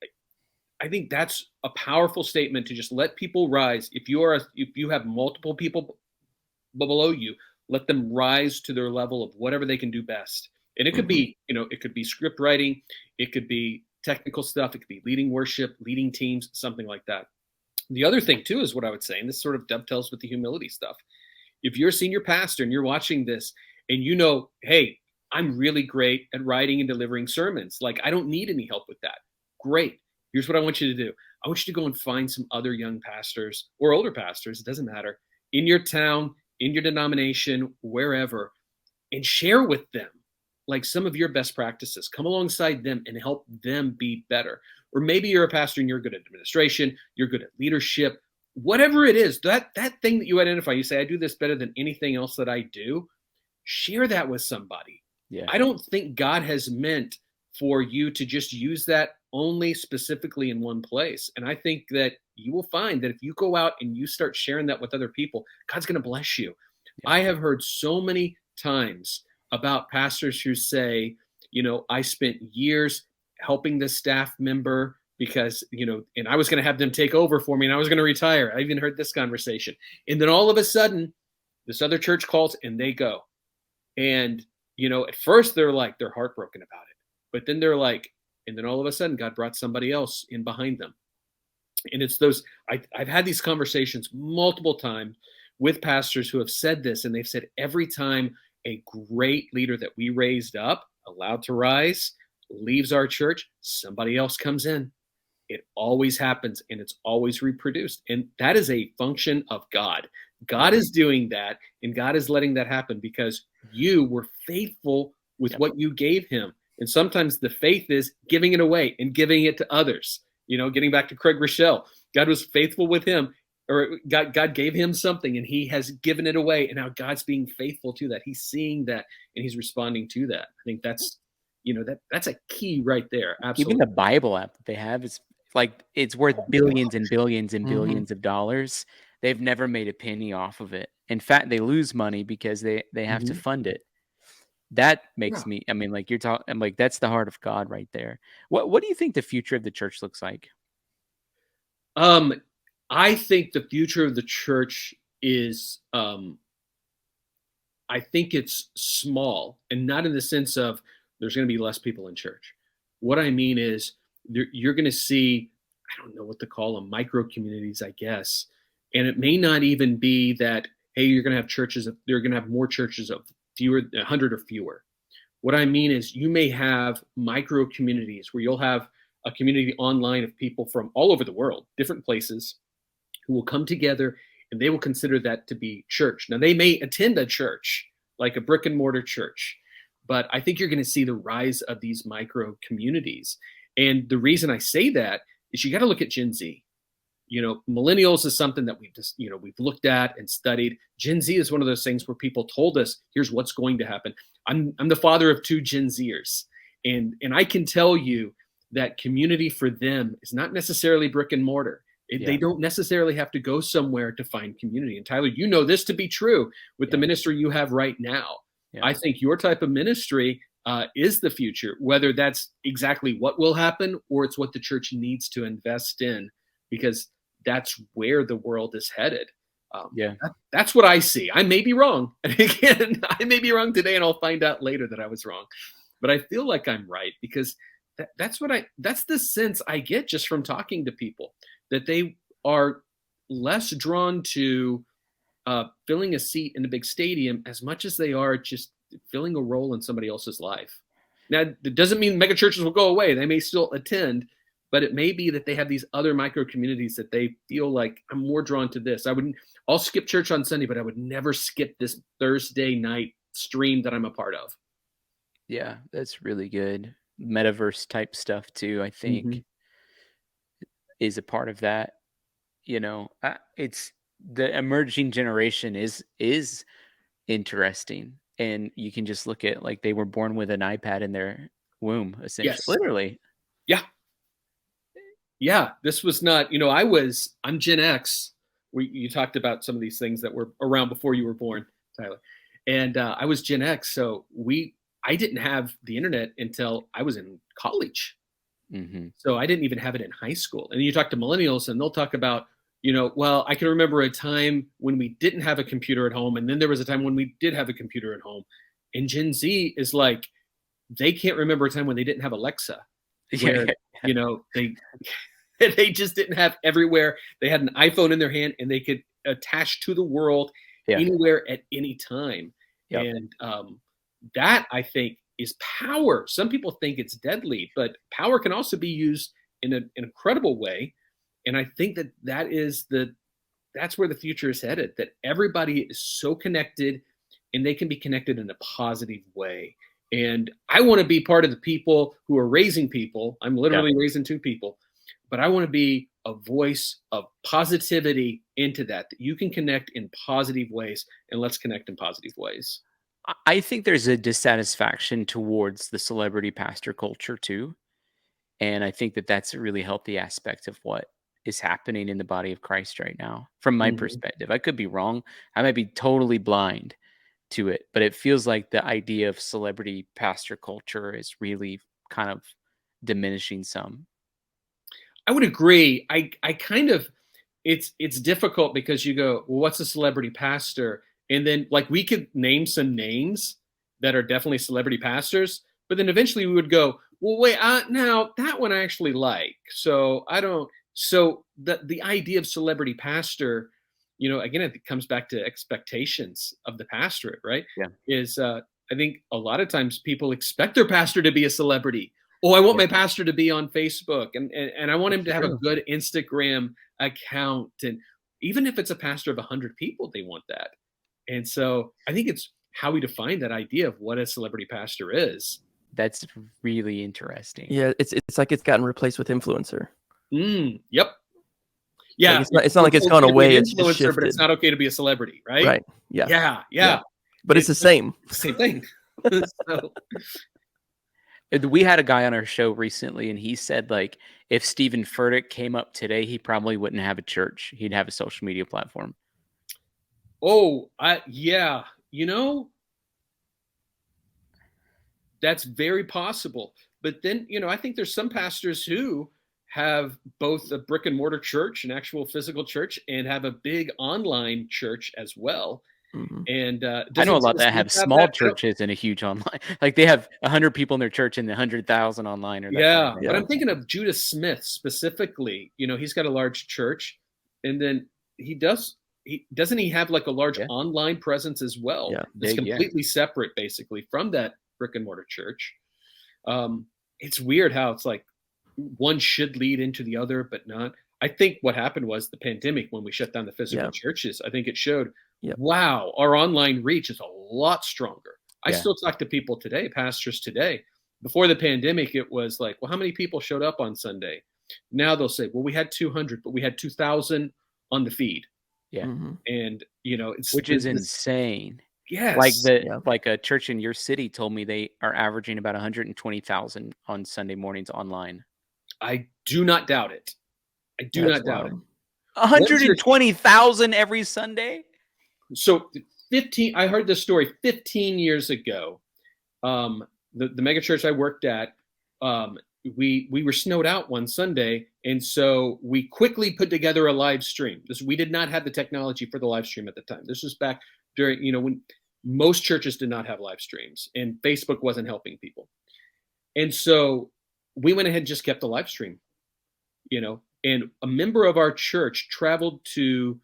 think that's a powerful statement, to just let people rise. If you have multiple people below you, let them rise to their level of whatever they can do best. And it could
Mhm.
be, it could be script writing, it could be technical stuff, it could be leading worship, leading teams, something like that. The other thing too is what I would say, and this sort of dovetails with the humility stuff. If you're a senior pastor and you're watching this and hey, I'm really great at writing and delivering sermons. Like, I don't need any help with that. Great. Here's what I want you to do. I want you to go and find some other young pastors or older pastors, it doesn't matter, in your town, in your denomination, wherever, and share with them like some of your best practices. Come alongside them and help them be better. Or maybe you're a pastor and you're good at administration, you're good at leadership, whatever it is, that thing that you identify, you say, I do this better than anything else that I do. Share that with somebody.
Yeah.
I don't think God has meant for you to just use that only specifically in one place. And I think that you will find that if you go out and you start sharing that with other people, God's going to bless you.
Yeah.
I have heard so many times about pastors who say, I spent years helping this staff member because, and I was going to have them take over for me and I was going to retire. I even heard this conversation. And then all of a sudden, this other church calls and they go. And, at first they're heartbroken about it. But then they're like, and then all of a sudden God brought somebody else in behind them. And it's those, I've had these conversations multiple times with pastors who have said this, and they've said every time a great leader that we raised up, allowed to rise, leaves our church, somebody else comes in. It always happens and it's always reproduced. And that is a function of God. God is doing that and God is letting that happen because you were faithful with what you gave him. And sometimes the faith is giving it away and giving it to others. Getting back to Craig Rochelle, God was faithful with him, or God gave him something and he has given it away. And now God's being faithful to that. He's seeing that and he's responding to that. I think that's, that's a key right there. Absolutely.
Even the Bible app that they have is like, it's worth billions and billions and
Mhm.
billions of dollars. They've never made a penny off of it. In fact, they lose money because they have to
Mhm.
fund it. That
Yeah.
makes me, I mean, like you're talking, I'm like, that's the heart of God right there. What do you think the future of the church looks like?
I think the future of the church is, I think it's small, and not in the sense of there's going to be less people in church. What I mean is you're going to see, I don't know what to call them, micro communities, I guess. And it may not even be that, hey, you're going to have they're going to have more churches of 100 or fewer. What I mean is you may have micro communities where you'll have a community online of people from all over the world, different places, who will come together and they will consider that to be church. Now, they may attend a church, like a brick and mortar church, but I think you're going to see the rise of these micro communities. And the reason I say that is you got to look at Gen Z. Millennials is something that we've looked at and studied. Gen Z is one of those things where people told us, here's what's going to happen. I'm the father of 2 Gen Zers. And I can tell you that community for them is not necessarily brick and mortar. They don't necessarily have to go somewhere to find community. And Tyler, you know this to be true with the ministry you have right now.
Yeah.
I think your type of ministry is the future, whether that's exactly what will happen or it's what the church needs to invest in, because that's where the world is headed. That's what I see. I may be wrong. And again, I may be wrong today and I'll find out later that I was wrong. But I feel like I'm right because that's the sense I get just from talking to people, that they are less drawn to filling a seat in a big stadium as much as they are just filling a role in somebody else's life. Now, it doesn't mean mega churches will go away. They may still attend, but it may be that they have these other micro communities that they feel like, I'm more drawn to this. I'll skip church on Sunday, but I would never skip this Thursday night stream that I'm a part of.
Yeah, that's really good. Metaverse type stuff too, I think, is a part of that. It's the emerging generation is interesting, and you can just look at, like, they were born with an iPad in their womb, essentially,
Yes.
literally.
Yeah. This was not, I'm Gen X. You talked about some of these things that were around before you were born, Tyler. And I was Gen X. So I didn't have the internet until I was in college.
Mm-hmm.
So I didn't even have it in high school. And you talk to millennials and they'll talk about, well, I can remember a time when we didn't have a computer at home. And then there was a time when we did have a computer at home. And Gen Z is like, they can't remember a time when they didn't have Alexa,
Yeah,
where, you know, they just didn't have everywhere. They had an iPhone in their hand and they could attach to the world
yeah,
anywhere at any time.
yep.
And that, I think, is power. Some people think it's deadly, but power can also be used in an incredible way. And I think that's where the future is headed, that everybody is so connected and they can be connected in a positive way. And I want to be part of the people who are raising people. I'm
Yeah.
literally raising two people, but I want to be a voice of positivity into that you can connect in positive ways, and let's connect in positive ways.
I think there's a dissatisfaction towards the celebrity pastor culture too, and I think that that's a really healthy aspect of what is happening in the body of Christ right now, from my
Mhm.
perspective. I could be wrong. I might be totally blind to it, but it feels like the idea of celebrity pastor culture is really kind of diminishing some.
I would agree. I kind of it's difficult because you go, well, what's a celebrity pastor? And then like we could name some names that are definitely celebrity pastors, but then eventually we would go, well, wait, now that one I actually like. So I don't. So the idea of celebrity pastor, you know, again, it comes back to expectations of the pastorate, right?
Yeah.
Is I think a lot of times people expect their pastor to be a celebrity. Oh, I want
Yeah.
my pastor to be on Facebook, and I want him
It's
to have a
true.
good Instagram account. And even if it's a pastor of 100 people, they want that. And so I think it's how we define that idea of what a celebrity pastor is.
That's really interesting.
Yeah, it's like it's gotten replaced with influencer.
Yep.
Like
Yeah.
it's not like it's gone
Okay to be
away,
an
it's just
influencer, but it's
shifted.
not okay to be a celebrity, right?
Right. Yeah.
Yeah.
Yeah.
Yeah.
But it's the same.
Same thing. So,
We had a guy on our show recently, and he said, like, if Stephen Furtick came up today, he probably wouldn't have a church. He'd have a social media platform.
yeah. You know, that's very possible. But then, you know, I think there's some pastors who have both a brick and mortar church, an actual physical church, and have a big online church as well.
Mhm.
And
I know a
doesn't
lot
Tim
that
Smith
have
have
small
that?
churches and a huge online. Like they have 100 people in their church and 100,000 online or that kind of
Yeah,
thing.
but
Yeah.
I'm thinking of Judah Smith specifically. You know, he's got a large church, and then he doesn't he have like a large
Yeah,
online presence as well?
Yeah.
That's
big, yeah.
completely separate, basically, from that brick and mortar church. It's weird how it's like one should lead into the other, but not. I think what happened was the pandemic when we shut down the physical
Yeah.
churches. I think it showed,
Yep.
wow, our online reach is a lot stronger. I
Yeah.
still talk to people today, pastors today. Before the pandemic, it was like, well, how many people showed up on Sunday? Now they'll say, well, we had 200, but we had 2,000 on the feed.
Yeah.
Mhm.
And, you know, it's
Which is
this,
insane.
yes,
Yeah.
Like a church in your city told me they are averaging about 120,000 on Sunday mornings online.
I do not doubt it. I do
That's
not doubt it.
wild.
One church
120,000 every Sunday?
So 15, I heard this story 15 years ago. The mega church I worked at, we were snowed out one Sunday, and so we quickly put together a live stream. We did not have the technology for the live stream at the time. This was back during, you know, when most churches did not have live streams and Facebook wasn't helping people. And so we went ahead and just kept the live stream, you know, and a member of our church traveled to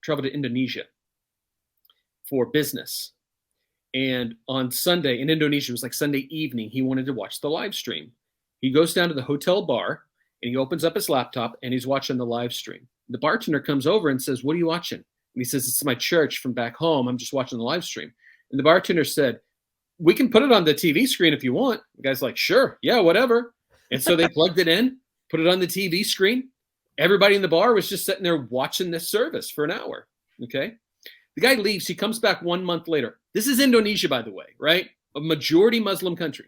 Indonesia for business. And on Sunday in Indonesia, it was like Sunday evening, he wanted to watch the live stream. He goes down to the hotel bar and he opens up his laptop and he's watching the live stream. The bartender comes over and says, "What are you watching?" And he says, "It's my church from back home. I'm just watching the live stream." And the bartender said, "We can put it on the TV screen if you want." The guy's like, "Sure, yeah, whatever." And so they plugged it in, put it on the TV screen. Everybody in the bar was just sitting there watching this service for an hour. Okay. The guy leaves. He comes back 1 month later. This is Indonesia, by the way, right? A majority Muslim country.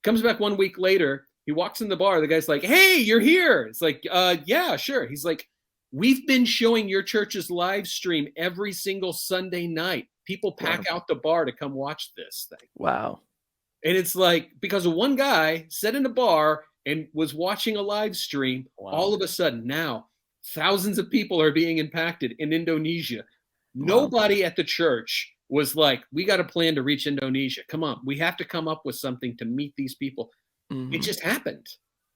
Comes back 1 week later. He walks in the bar. The guy's like, "Hey, you're here." It's like, yeah, sure. He's like, "We've been showing your church's live stream every single Sunday night. People pack out the bar to come watch this thing."
Wow.
And it's like, because of one guy sat in a bar and was watching a live stream, all of a sudden now thousands of people are being impacted in Indonesia.
Wow.
Nobody at the church was like, we got a plan to reach Indonesia. Come on, we have to come up with something to meet these people. It just happened.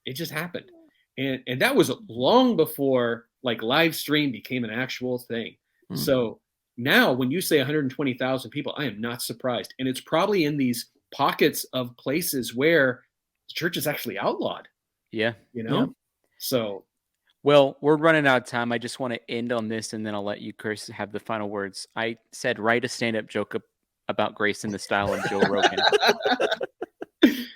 It just happened. And that was long before like live stream became an actual thing. So now when you say 120,000 people, I am not surprised. And it's probably in these pockets of places where the church is actually outlawed.
Yeah.
You know?
Yeah.
So,
well, we're running out of time. I just want to end on this, and then I'll let you, Chris, have the final words. I said, write a stand-up joke about grace in the style of Joe Rogan.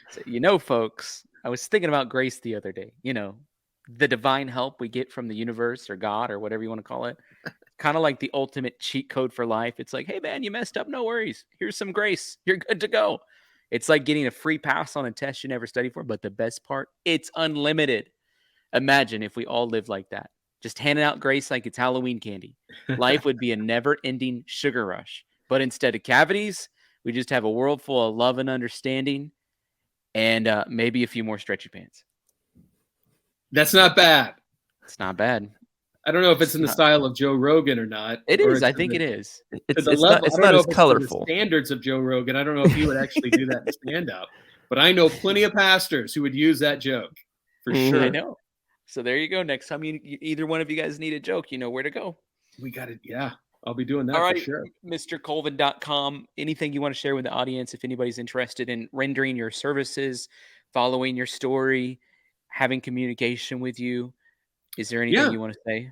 So, folks, I was thinking about grace the other day. The divine help we get from the universe or God or whatever you want to call it. Kind of like the ultimate cheat code for life. It's like, hey, man, you messed up. No worries. Here's some grace. You're good to go. It's like getting a free pass on a test you never studied for. But the best part, it's unlimited. Imagine if we all lived like that. Just handing out grace like it's Halloween candy. Life would be a never-ending sugar rush. But instead of cavities, we just have a world full of love and understanding and maybe a few more stretchy pants.
That's not bad.
It's not bad.
I don't know if it's in the style of Joe Rogan or not.
It is. I think it is.
It's not as colorful.
Standards of Joe Rogan. I don't know if he would actually do that in stand-up. But I know plenty of pastors who would use that joke for sure.
I know. So there you go. Next time either one of you guys need a joke, you know where to go.
We got it. Yeah. I'll be doing that
All right,
for sure.
MrColvin.com. Anything you want to share with the audience if anybody's interested in rendering your services, following your story, having communication with you? Is there anything you want to say?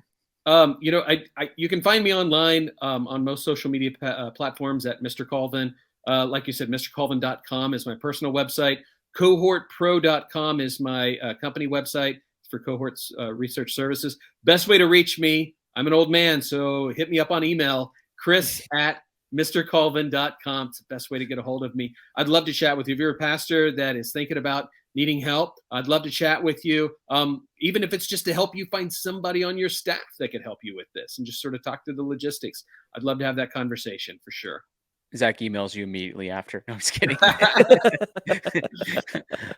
You can find me online on most social media platforms at Mr. Colvin. Like you said, MrColvin.com is my personal website. CohortPro.com is my company website for Cohort's research services. Best way to reach me, I'm an old man, so hit me up on email, chris@mrcolvin.com. It's the best way to get a hold of me. I'd love to chat with you. If you're a pastor that is thinking about needing help, I'd love to chat with you. Even if it's just to help you find somebody on your staff that could help you with this and just sort of talk through the logistics. I'd love to have that conversation for sure.
Zach emails you immediately after. No, I'm just kidding.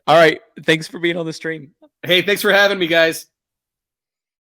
All right. Thanks for being on the stream.
Hey, thanks for having me, guys.